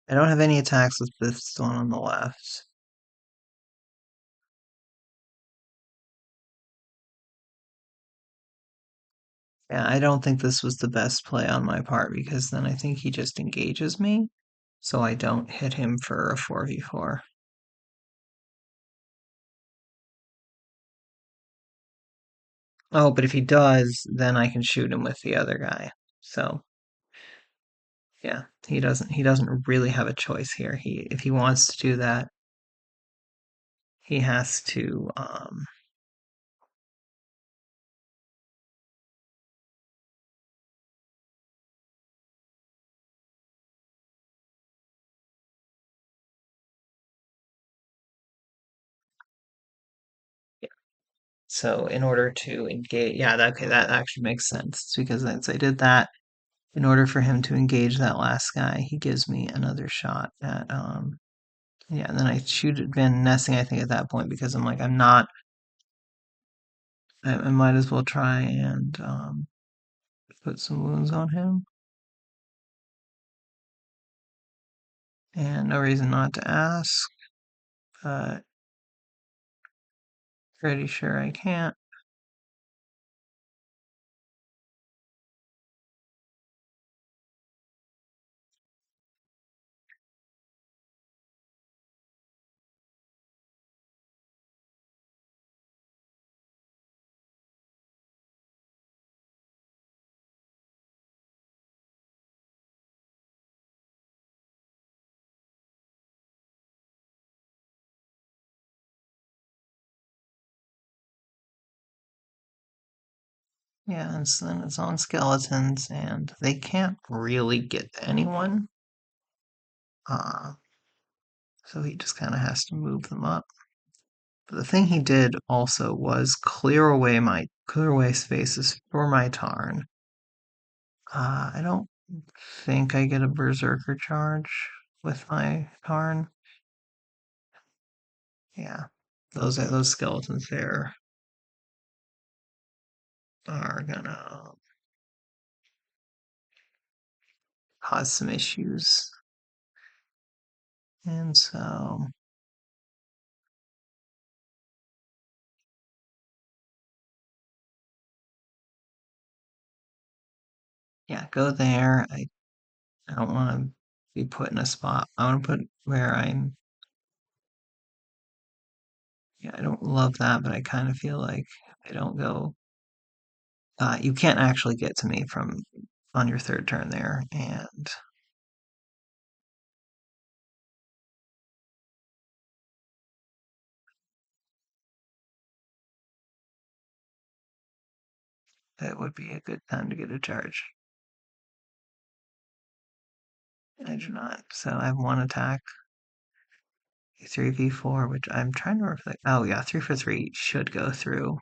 [SPEAKER 1] I don't have any attacks with this one on the left. Yeah, I don't think this was the best play on my part because then I think he just engages me, so I don't hit him for a 4v4. Oh, but if he does, then I can shoot him with the other guy. So Yeah, he doesn't really have a choice here. If he wants to do that, he has to yeah. So in order to engage, yeah, okay, that actually makes sense. It's because since I did that, in order for him to engage that last guy, he gives me another shot at yeah, and then I shoot at Van Nessing, I think, at that point because I'm like, I'm not I might as well try and put some wounds on him. And no reason not to ask, but pretty sure I can't. Yeah, and so then it's on skeletons, and they can't really get to anyone. Uh, so he just kind of has to move them up. But the thing he did also was clear away spaces for my Tarn. I don't think I get a Berserker charge with my Tarn. Yeah, those skeletons there are gonna cause some issues, and so yeah, go there. I don't want to be put in a spot. I want to put where I'm. Yeah, I don't love that, but I kind of feel like I don't go. You can't actually get to me from on your third turn there, and that would be a good time to get a charge. I do not, so I have one attack, 3v4, which I'm trying to reflect. Oh yeah, 3 for 3 should go through.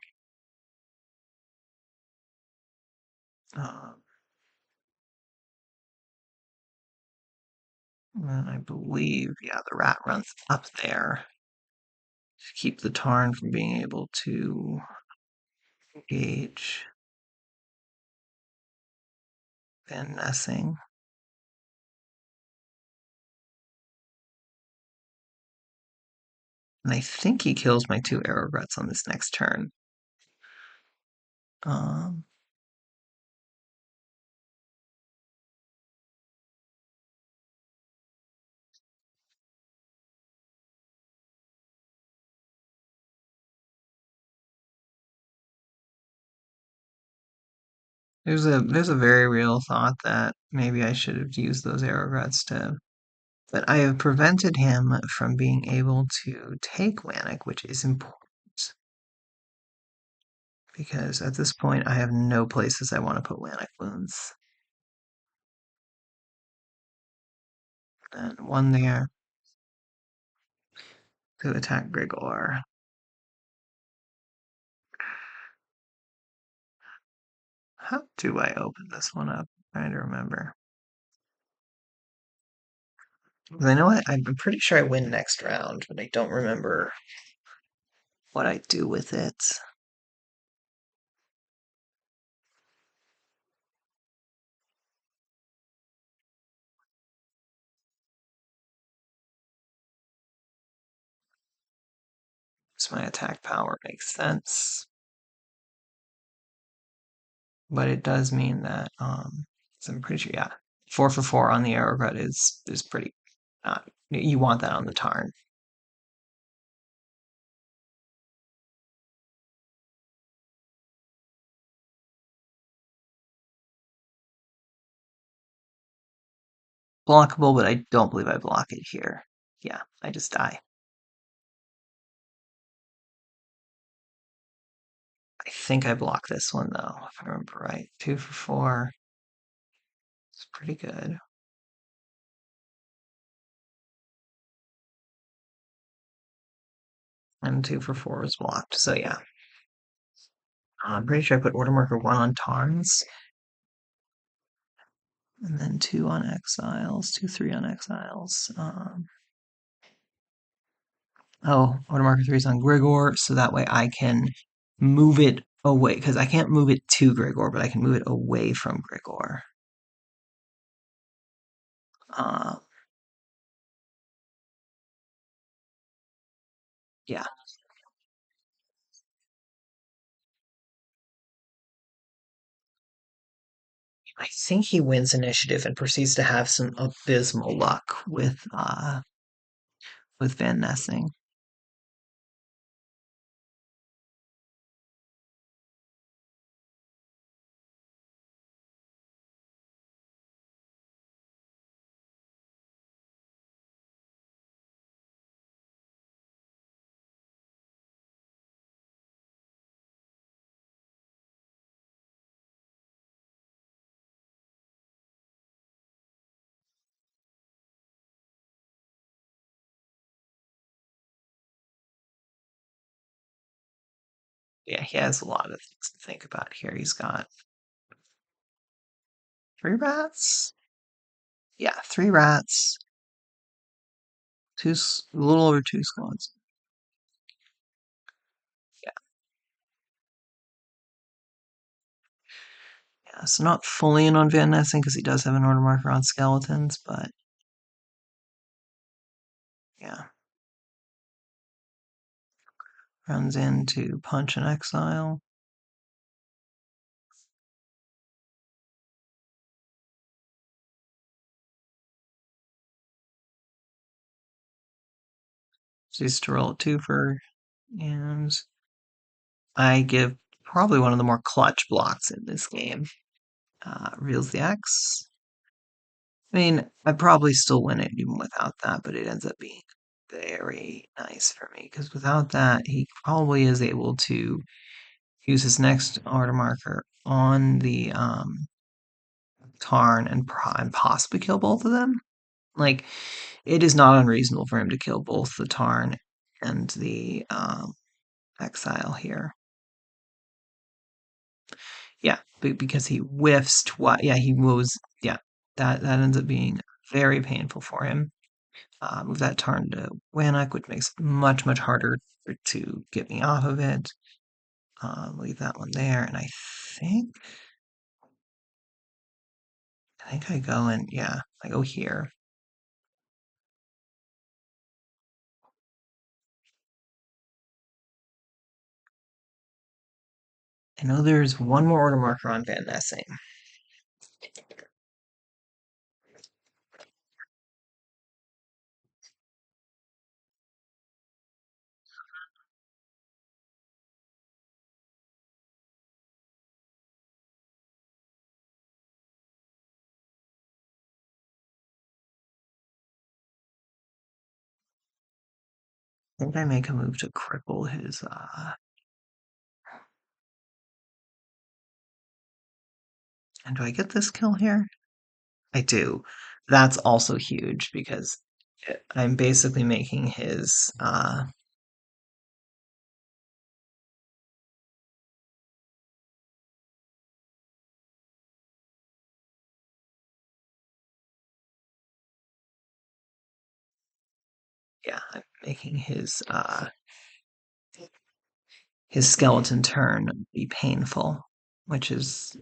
[SPEAKER 1] Um, and I believe, yeah, the rat runs up there to keep the Tarn from being able to engage Van Nessing. And I think he kills my 2 Arrowgrets on this next turn. Um, there's a very real thought that maybe I should have used those Arrowgrets to, but I have prevented him from being able to take Wannick, which is important because at this point I have no places I want to put Wannick wounds. And one there to attack Grigor. How do I open this one up? I'm trying to remember. 'Cause I know I'm pretty sure I win next round, but I don't remember what I do with it. So my attack power makes sense, but it does mean that so I'm pretty sure, yeah, 4 for 4 on the Arrowgut is pretty. You want that on the Tarn. blockable, but I don't believe I block it here. Yeah, I just die. I think I block this one though, if I remember right. 2 for 4. It's pretty good. And 2 for 4 is blocked. So yeah. I'm pretty sure I put order marker 1 on Tarns. And then 2 on exiles, 2, 3 on exiles. Oh, order marker 3 is on Grigor, so that way I can move it away, because I can't move it to Grigor, but I can move it away from Grigor. Uh, yeah. I think he wins initiative and proceeds to have some abysmal luck with Van Nessing. Yeah, he has a lot of things to think about here. He's got 3 rats. Yeah, 3 rats. A little over 2 squads. Yeah, yeah. So not fully in on Van Nessing because he does have an order marker on skeletons, but yeah. Runs into punch and exile. So he's to roll a 2 for, and I give probably one of the more clutch blocks in this game. Reveals the X. I mean, I probably still win it even without that, but it ends up being very nice for me because without that, he probably is able to use his next order marker on the Tarn and possibly kill both of them. Like, it is not unreasonable for him to kill both the Tarn and the Exile here. Yeah, because he whiffs twice. Yeah, he moves. Yeah, that ends up being very painful for him. Move that turn to Wannock, which makes it much, much harder to get me off of it. Leave that one there, and I think I go in, yeah, I go here. I know there's one more order marker on Van Nessing. I think I make a move to cripple his, and do I get this kill here? I do. That's also huge because I'm basically making his, yeah, I'm making his skeleton turn be painful, which is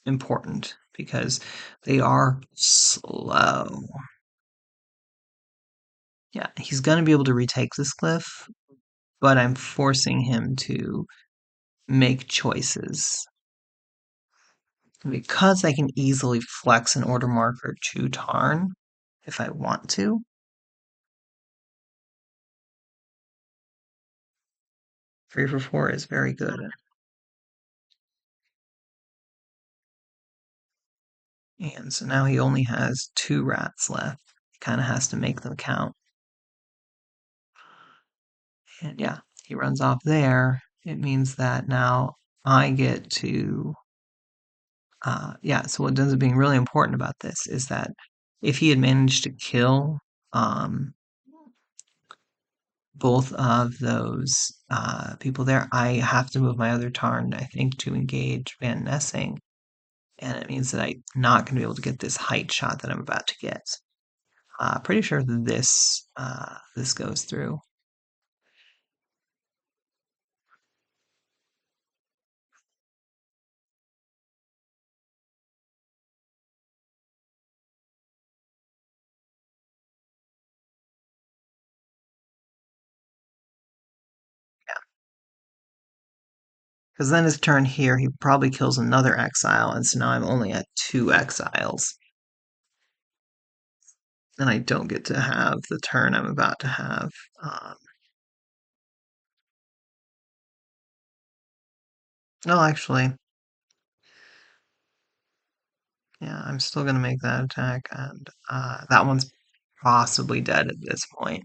[SPEAKER 1] important because they are slow. Yeah, he's going to be able to retake this cliff, but I'm forcing him to make choices. Because I can easily flex an order marker to Tarn if I want to. 3 for 4 is very good. And so now he only has 2 rats left. He kind of has to make them count. And yeah, he runs off there. It means that now I get to, yeah, so what ends up being really important about this is that if he had managed to kill both of those people there, I have to move my other turn, I think, to engage Van Nessing. And it means that I'm not going to be able to get this height shot that I'm about to get. Pretty sure this goes through. Because then his turn here, he probably kills another exile, and so now I'm only at 2 exiles. And I don't get to have the turn I'm about to have. Um, no, actually, yeah, I'm still going to make that attack, and that one's possibly dead at this point.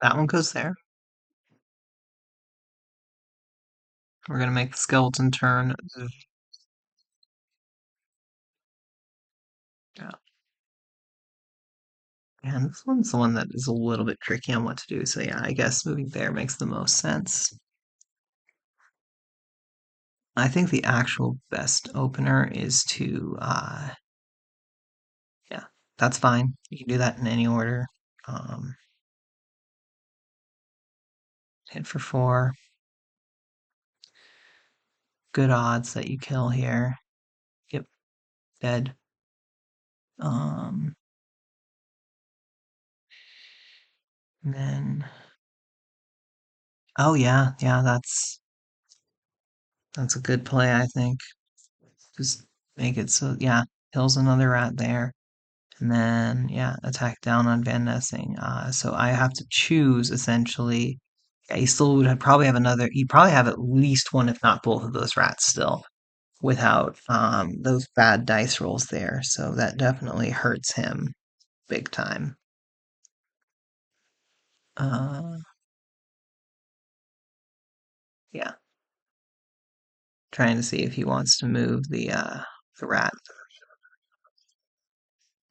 [SPEAKER 1] That one goes there. We're going to make the skeleton turn. Yeah. And this one's the one that is a little bit tricky on what to do. So yeah, I guess moving there makes the most sense. I think the actual best opener is to, yeah, that's fine. You can do that in any order. Um, hit for 4. Good odds that you kill here. Yep, dead. Um, and then, oh yeah, that's a good play, I think. Just make it so, yeah, kills another rat there. And then, yeah, attack down on Van Nessing. So I have to choose essentially. Yeah, he still would probably have another. He'd probably have at least one, if not both, of those rats still, without those bad dice rolls there. So that definitely hurts him big time. Uh, yeah, trying to see if he wants to move the rat.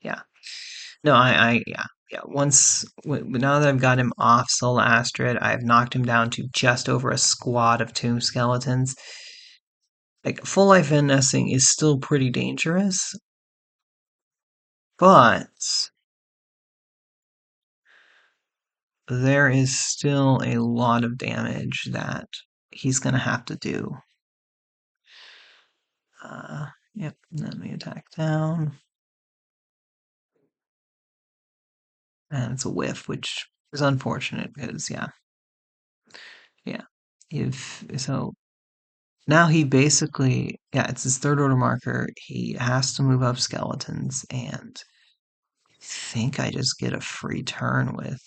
[SPEAKER 1] Yeah. No, yeah. Now that I've got him off Soul Astrid, I've knocked him down to just over a squad of tomb skeletons. Like full life Van Nessing is still pretty dangerous, but there is still a lot of damage that he's gonna have to do. Yep, and then we attack down. And it's a whiff, which is unfortunate because yeah. If so now he basically, yeah, it's his third order marker. He has to move up skeletons, and I think I just get a free turn with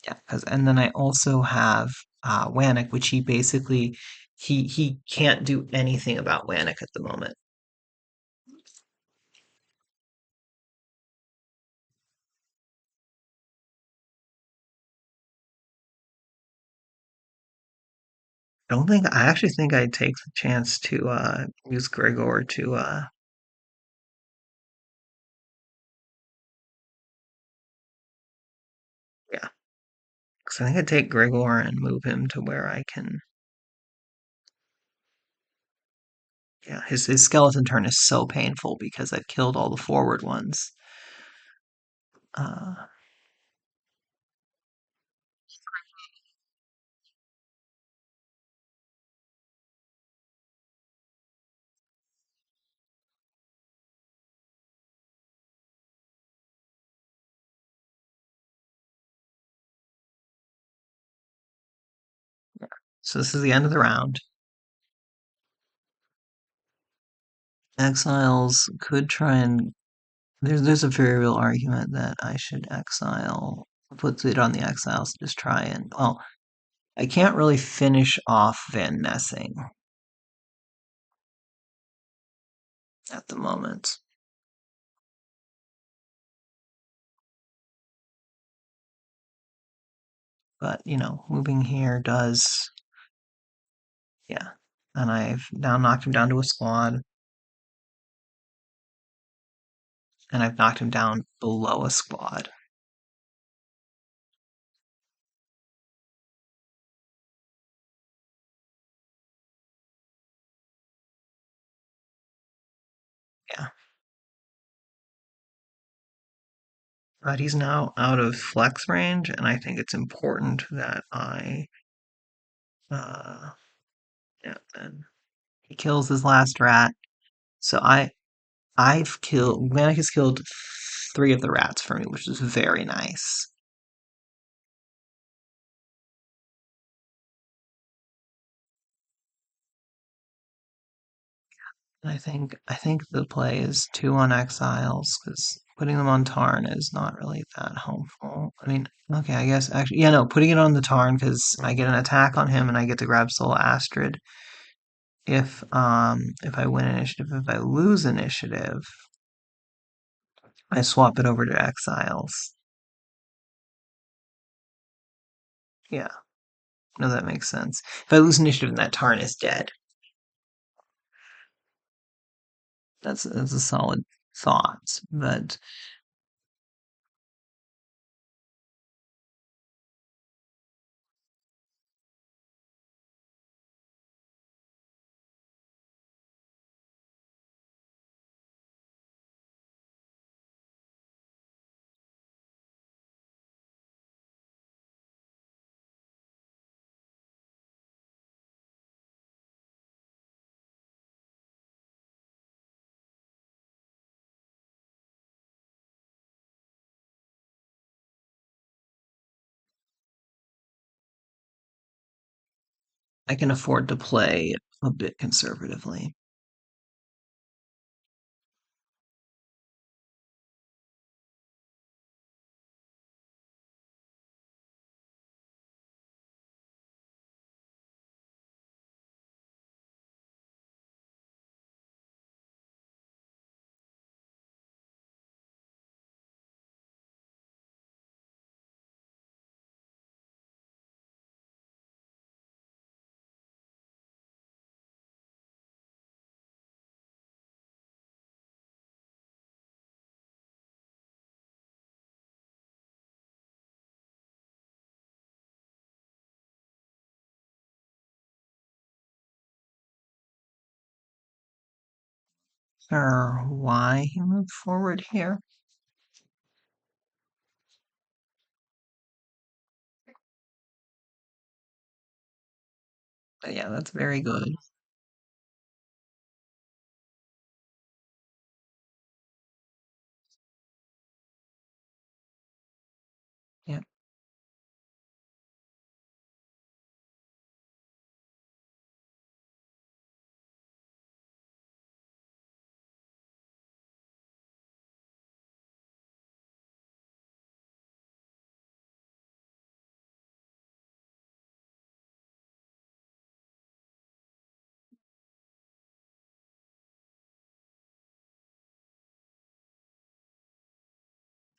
[SPEAKER 1] yeah, because and then I also have Wannick, which he basically he can't do anything about Wannick at the moment. I actually think I'd take the chance to use Gregor to yeah, because I think I'd take Gregor and move him to where I can. Yeah, his skeleton turn is so painful because I've killed all the forward ones. Uh, So this is the end of the round. Exiles could try and there's a very real argument that I should exile, put it on the exiles, just try and well, I can't really finish off Van Nessing at the moment. But, moving here does, yeah. And I've now knocked him down to a squad, and I've knocked him down below a squad. Yeah. But he's now out of flex range, and I think it's important that uh, yeah, and he kills his last rat. So I've killed, Manic has killed 3 of the rats for me, which is very nice. And I think the play is 2 on exiles because putting them on Tarn is not really that helpful. I mean, okay, I guess actually, yeah, no, putting it on the Tarn because I get an attack on him and I get to grab Soul Astrid. If I win initiative, if I lose initiative, I swap it over to exiles. Yeah, no, that makes sense. If I lose initiative, then that Tarn is dead. That's a solid thought, but I can afford to play a bit conservatively. Sure, why he moved forward here? But yeah, that's very good. Yeah,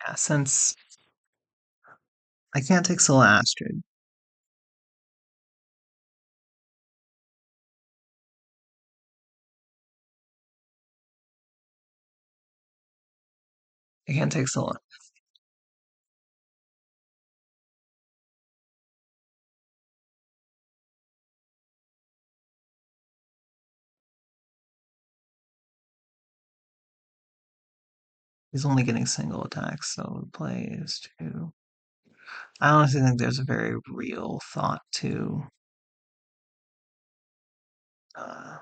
[SPEAKER 1] yeah. Since I can't take Soul Astrid, I can't take Soul. He's only getting single attacks, so the play is to. I honestly think there's a very real thought to uh,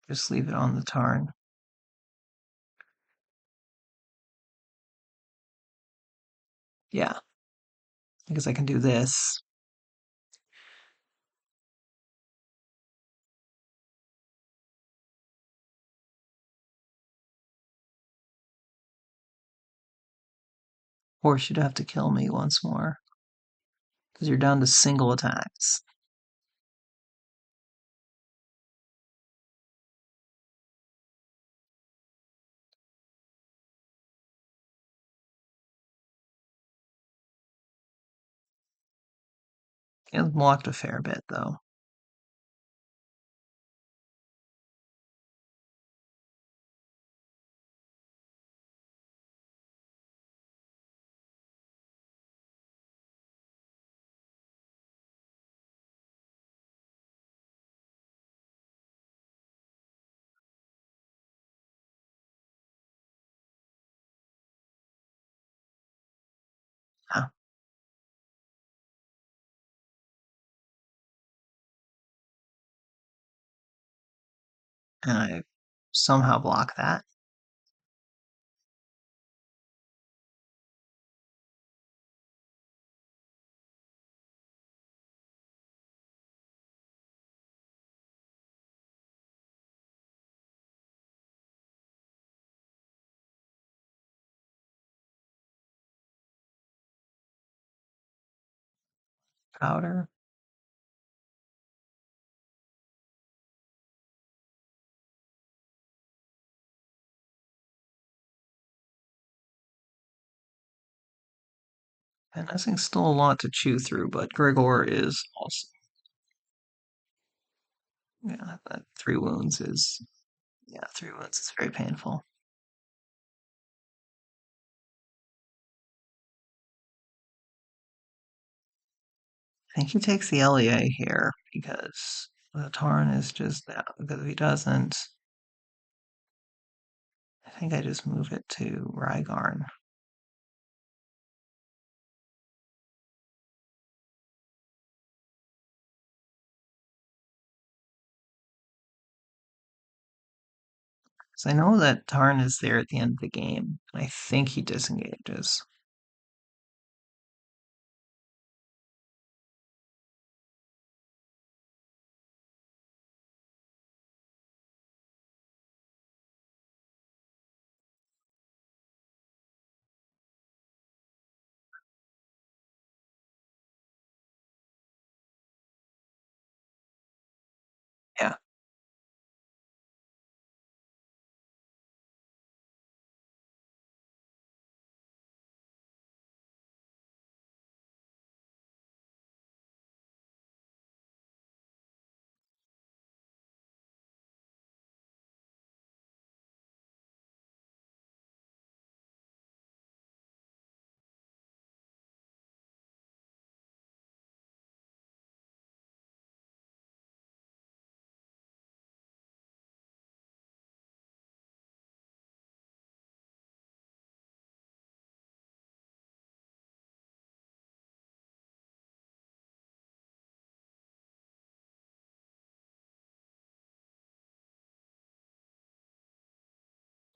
[SPEAKER 1] just leave it on the Tarn. Yeah, because I can do this. Or she'd have to kill me once more, because you're down to single attacks. It blocked a fair bit, though. Yeah. And I somehow block that. Powder. And I think still a lot to chew through, but Grigor is also, yeah, that 3 wounds is, yeah, 3 wounds is very painful. I think he takes the LEA here because the Tarn is just that. Because if he doesn't, I think I just move it to Rygarn. Because I know that Tarn is there at the end of the game, and I think he disengages. Yeah.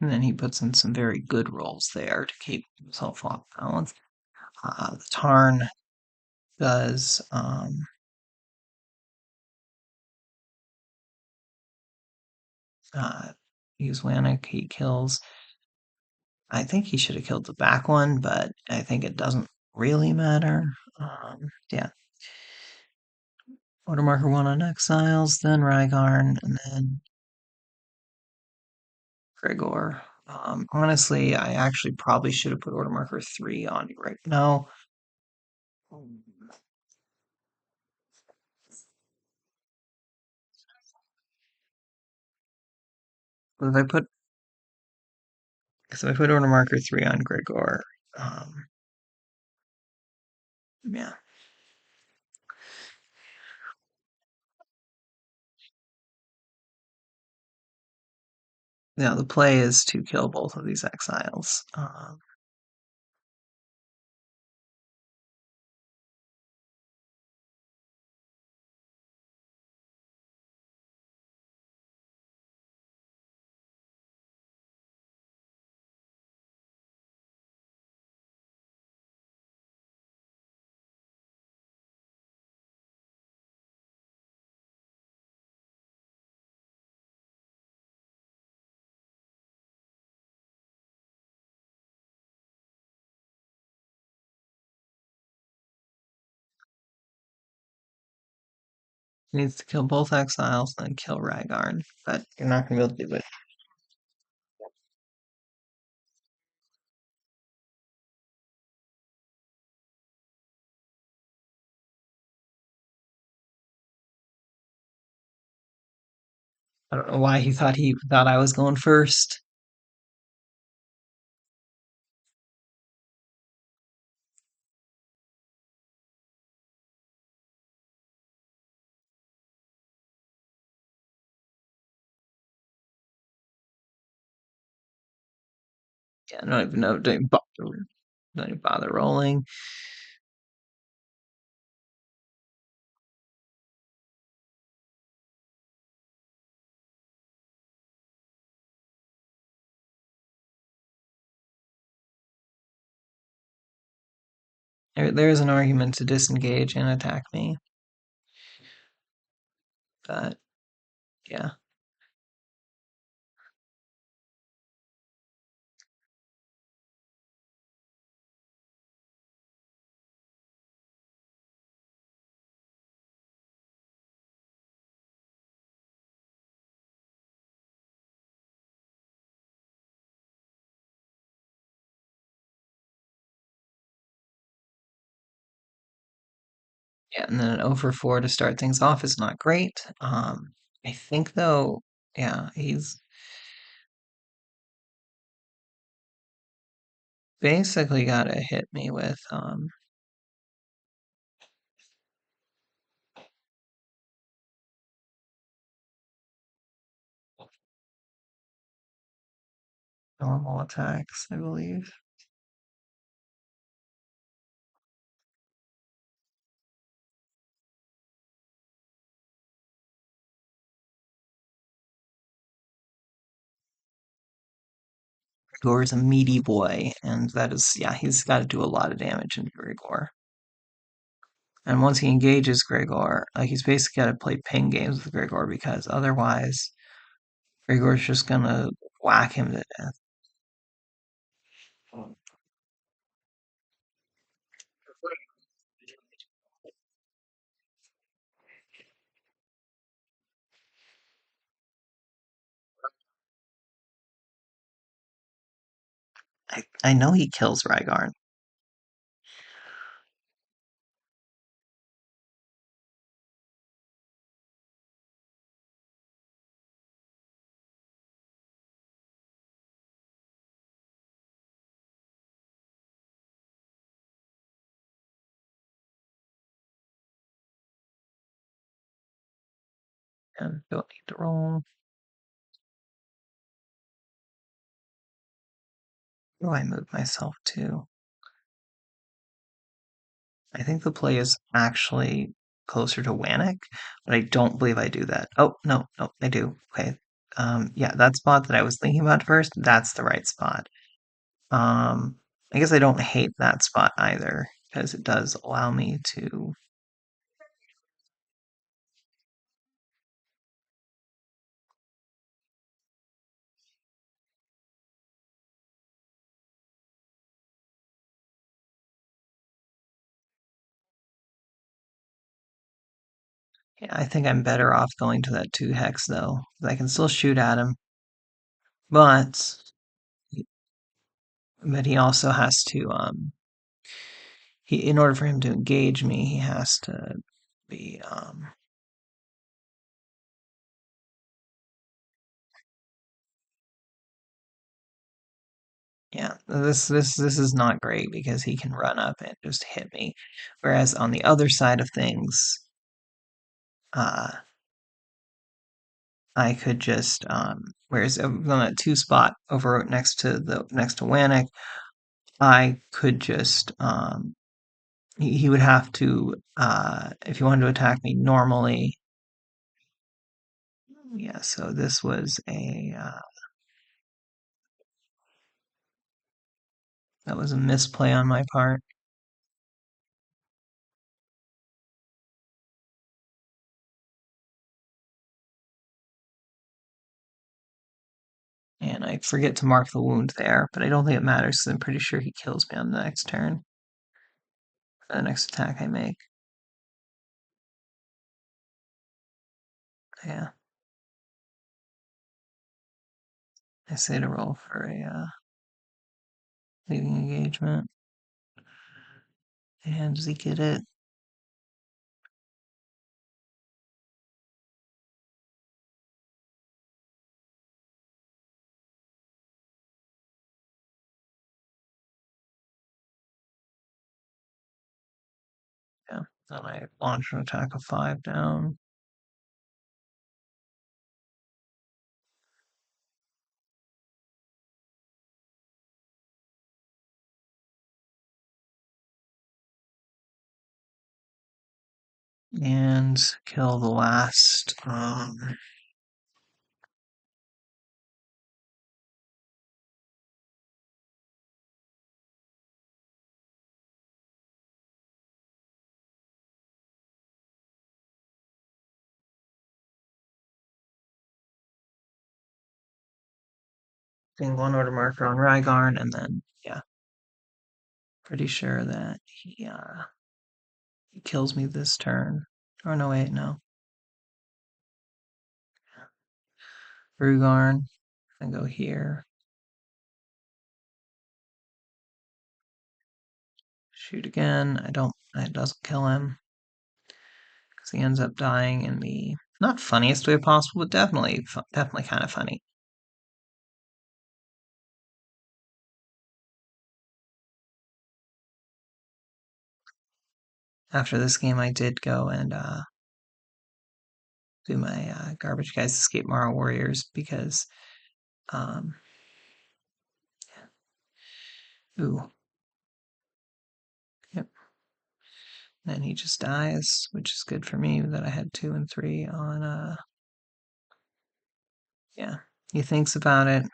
[SPEAKER 1] And then he puts in some very good rolls there to keep himself off balance. The Tarn does uh, use Wannick. He kills. I think he should have killed the back one, but I think it doesn't really matter. Yeah. Order marker 1 on Exiles, then Rygarn, and then Gregor. Honestly, I actually probably should have put order marker 3 on you right now. But if I put order marker 3 on Gregor, um, yeah. Yeah, the play is to kill both of these exiles. He needs to kill both exiles, then kill Rhaegarn. But you're not gonna be able to do it. I don't know why he thought I was going first. Yeah, I don't even know. Don't even bother rolling. There's an argument to disengage and attack me, but yeah. Yeah, and then an 0 for 4 to start things off is not great. I think though, yeah, he's basically got to hit me with normal attacks, I believe. Grigor is a meaty boy, and that is, yeah, he's got to do a lot of damage in Grigor. And once he engages Grigor, like he's basically got to play ping games with Grigor because otherwise Grigor's just gonna whack him to death. I know he kills Rhaegarn. And don't need to roll. Who do I move myself to? I think the play is actually closer to Wannick, but I don't believe I do that. Oh, no, no, I do. Okay. Yeah, that spot that I was thinking about first, that's the right spot. Um, I guess I don't hate that spot either, because it does allow me to. Yeah, I think I'm better off going to that 2 hex though, 'cause I can still shoot at him, but he also has to he in order for him to engage me, he has to be yeah, this is not great because he can run up and just hit me. Whereas on the other side of things, uh, I could just whereas on that 2 spot over next to Wannick, I could just he would have to if he wanted to attack me normally. Yeah, so this was a that was a misplay on my part. And I forget to mark the wound there, but I don't think it matters because I'm pretty sure he kills me on the next turn, the next attack I make. Yeah. I say to roll for a leaving engagement. And does he get it? Yeah. Then I launch an attack of 5 down. And kill the last thing, one order marker on Rygarn, and then yeah, pretty sure that he kills me this turn. Or no, wait, no. Rygarn, and go here. Shoot again. I don't. It doesn't kill him because he ends up dying in the not funniest way possible, but definitely kind of funny. After this game, I did go and do my Garbage Guys Escape Mara Warriors because, um, ooh, yep. And he just dies, which is good for me that I had 2 and 3 on, yeah. He thinks about it,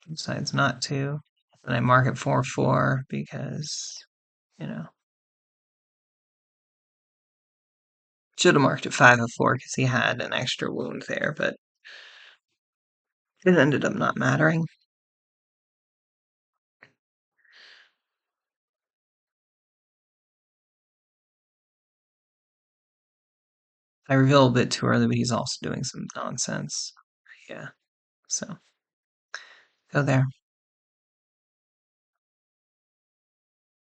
[SPEAKER 1] decides not to. Then I mark it 4/4 because, you know, should have marked it 5/4 because he had an extra wound there, but it ended up not mattering. I reveal a bit too early, but he's also doing some nonsense. Yeah, so go there.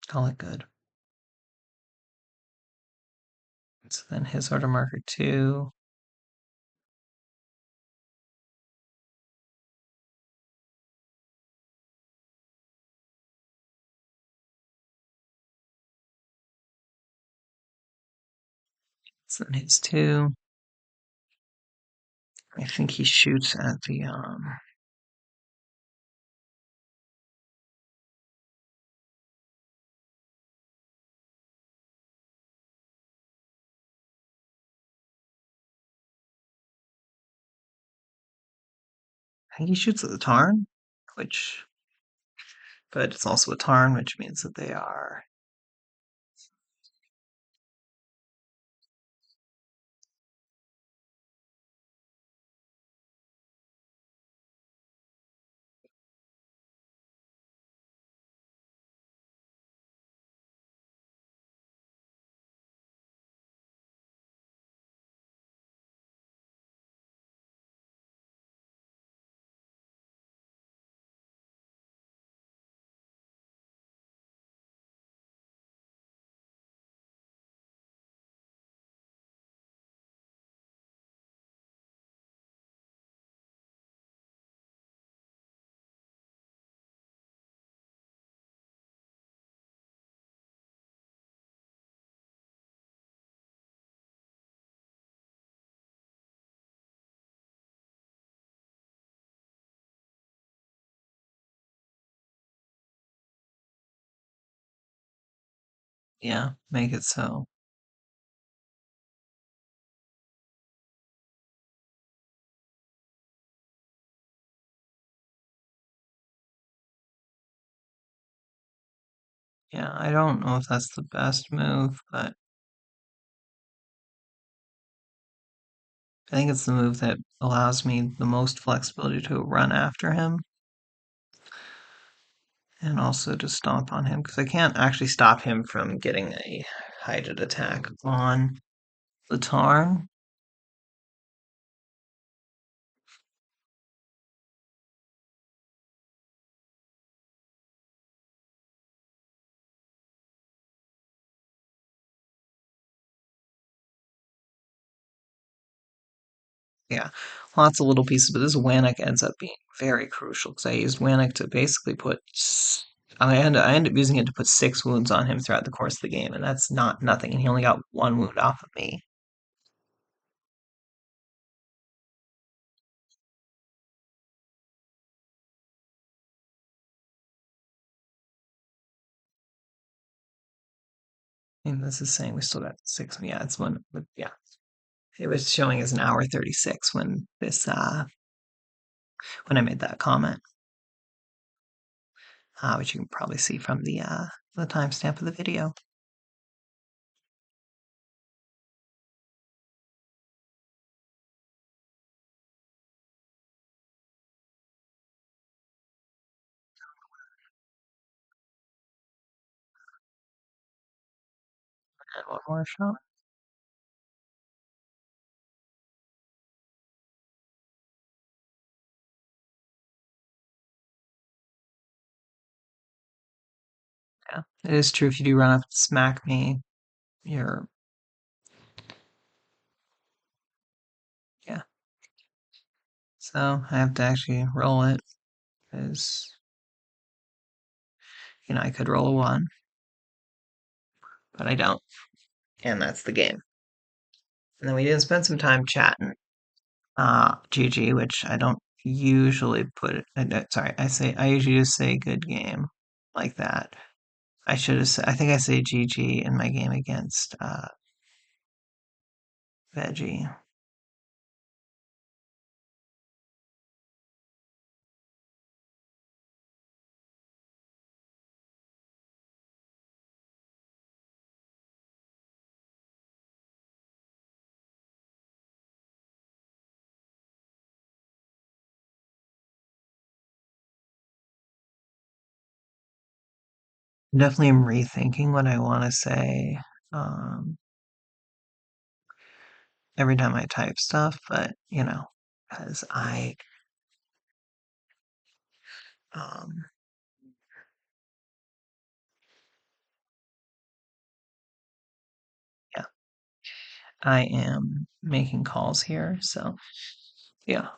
[SPEAKER 1] Call it good. So then his order marker 2. So then his 2. I think he shoots at the I think he shoots at the Tarn, which but it's also a Tarn, which means that they are yeah, make it so. Yeah, I don't know if that's the best move, but I think it's the move that allows me the most flexibility to run after him and also to stomp on him because I can't actually stop him from getting a hided attack on the Tarn. Yeah, lots of little pieces, but this Wannock ends up being very crucial because I used Wannock to basically I end up using it to put 6 wounds on him throughout the course of the game, and that's not nothing. And he only got 1 wound off of me. And this is saying we still got 6. Yeah, it's one. But yeah, it was showing as an hour 36 when I made that comment, which you can probably see from the timestamp of the video. And one more shot. Yeah, it is true. If you do run up and smack me, you're yeah. So I have to actually roll it because I could roll a 1, but I don't, and that's the game. And then we didn't spend some time chatting. GG, which I don't usually put it. Sorry, I usually just say good game like that. I should have said. I think I say GG in my game against Veggie. Definitely am rethinking what I want to say um, every time I type stuff, but because um, yeah, I am making calls here, so yeah.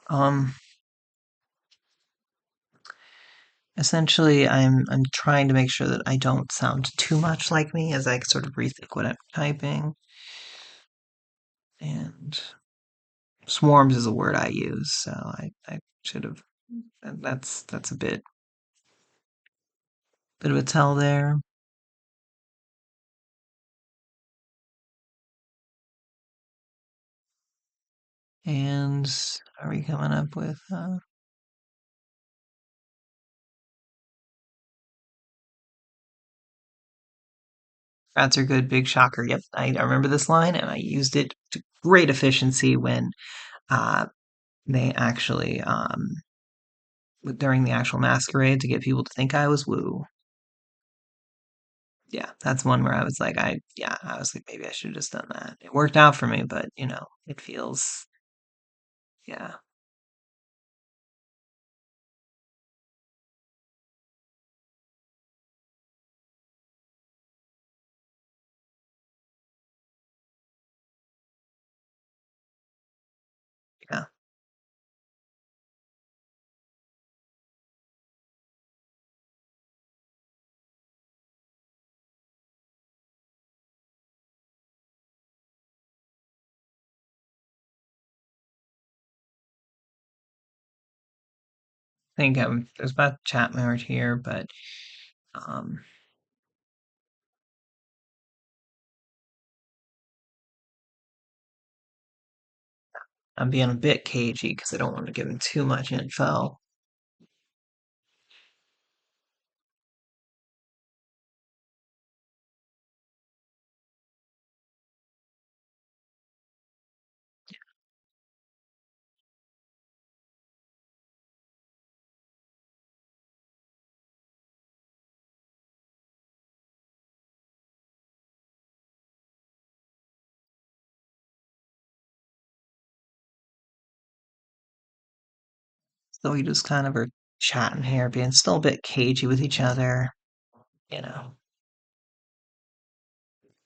[SPEAKER 1] Essentially, I'm trying to make sure that I don't sound too much like me as I sort of rethink what I'm typing. And swarms is a word I use, so I should have. That's a bit of a tell there. And are we coming up with? Rats are good, big shocker. Yep, I remember this line, and I used it to great efficiency when uh, they actually during the actual masquerade to get people to think I was Woo. Yeah, that's one where I was like, I was like, maybe I should have just done that. It worked out for me, but it feels, yeah, yeah. I think there's about chat mode here, but um, I'm being a bit cagey because I don't want to give him too much info. So we just kind of are chatting here, being still a bit cagey with each other, you know,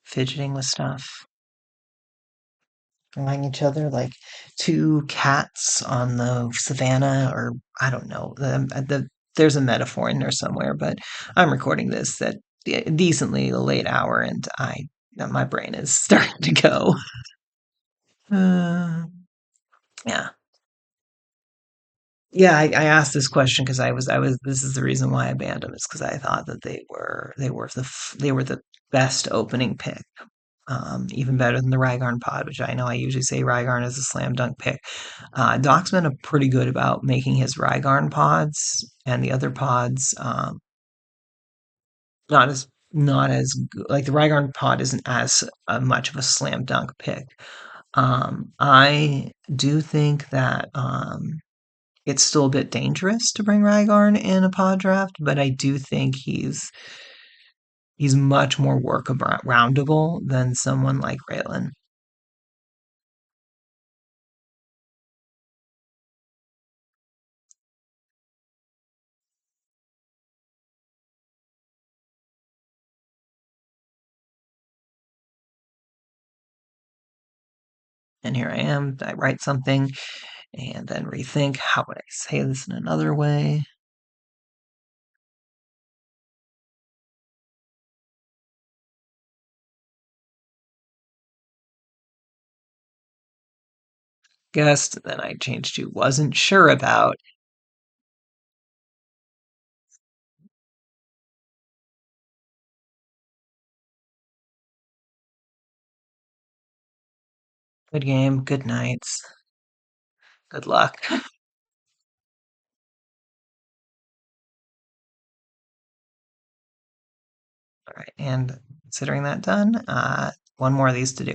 [SPEAKER 1] fidgeting with stuff. eyeing each other like two cats on the savannah, or I don't know. There's a metaphor in there somewhere, but I'm recording this at a decently late hour, and I my brain is starting to go. Uh, yeah. Yeah, I asked this question because this is the reason why I banned them, is because I thought that they were the best opening pick, even better than the Rhygarn pod, which I know I usually say Rhygarn is a slam dunk pick. Doc's been a pretty good about making his Rhygarn pods and the other pods not as like the Rhygarn pod isn't as much of a slam dunk pick. I do think that it's still a bit dangerous to bring Rhygarn in a pod draft, but I do think he's much more roundable than someone like Raylan. And here I am, I write something and then rethink, how would I say this in another way? Guessed, then I changed to wasn't sure about. Good game, good nights, good luck. All right, and considering that done, one more of these to do.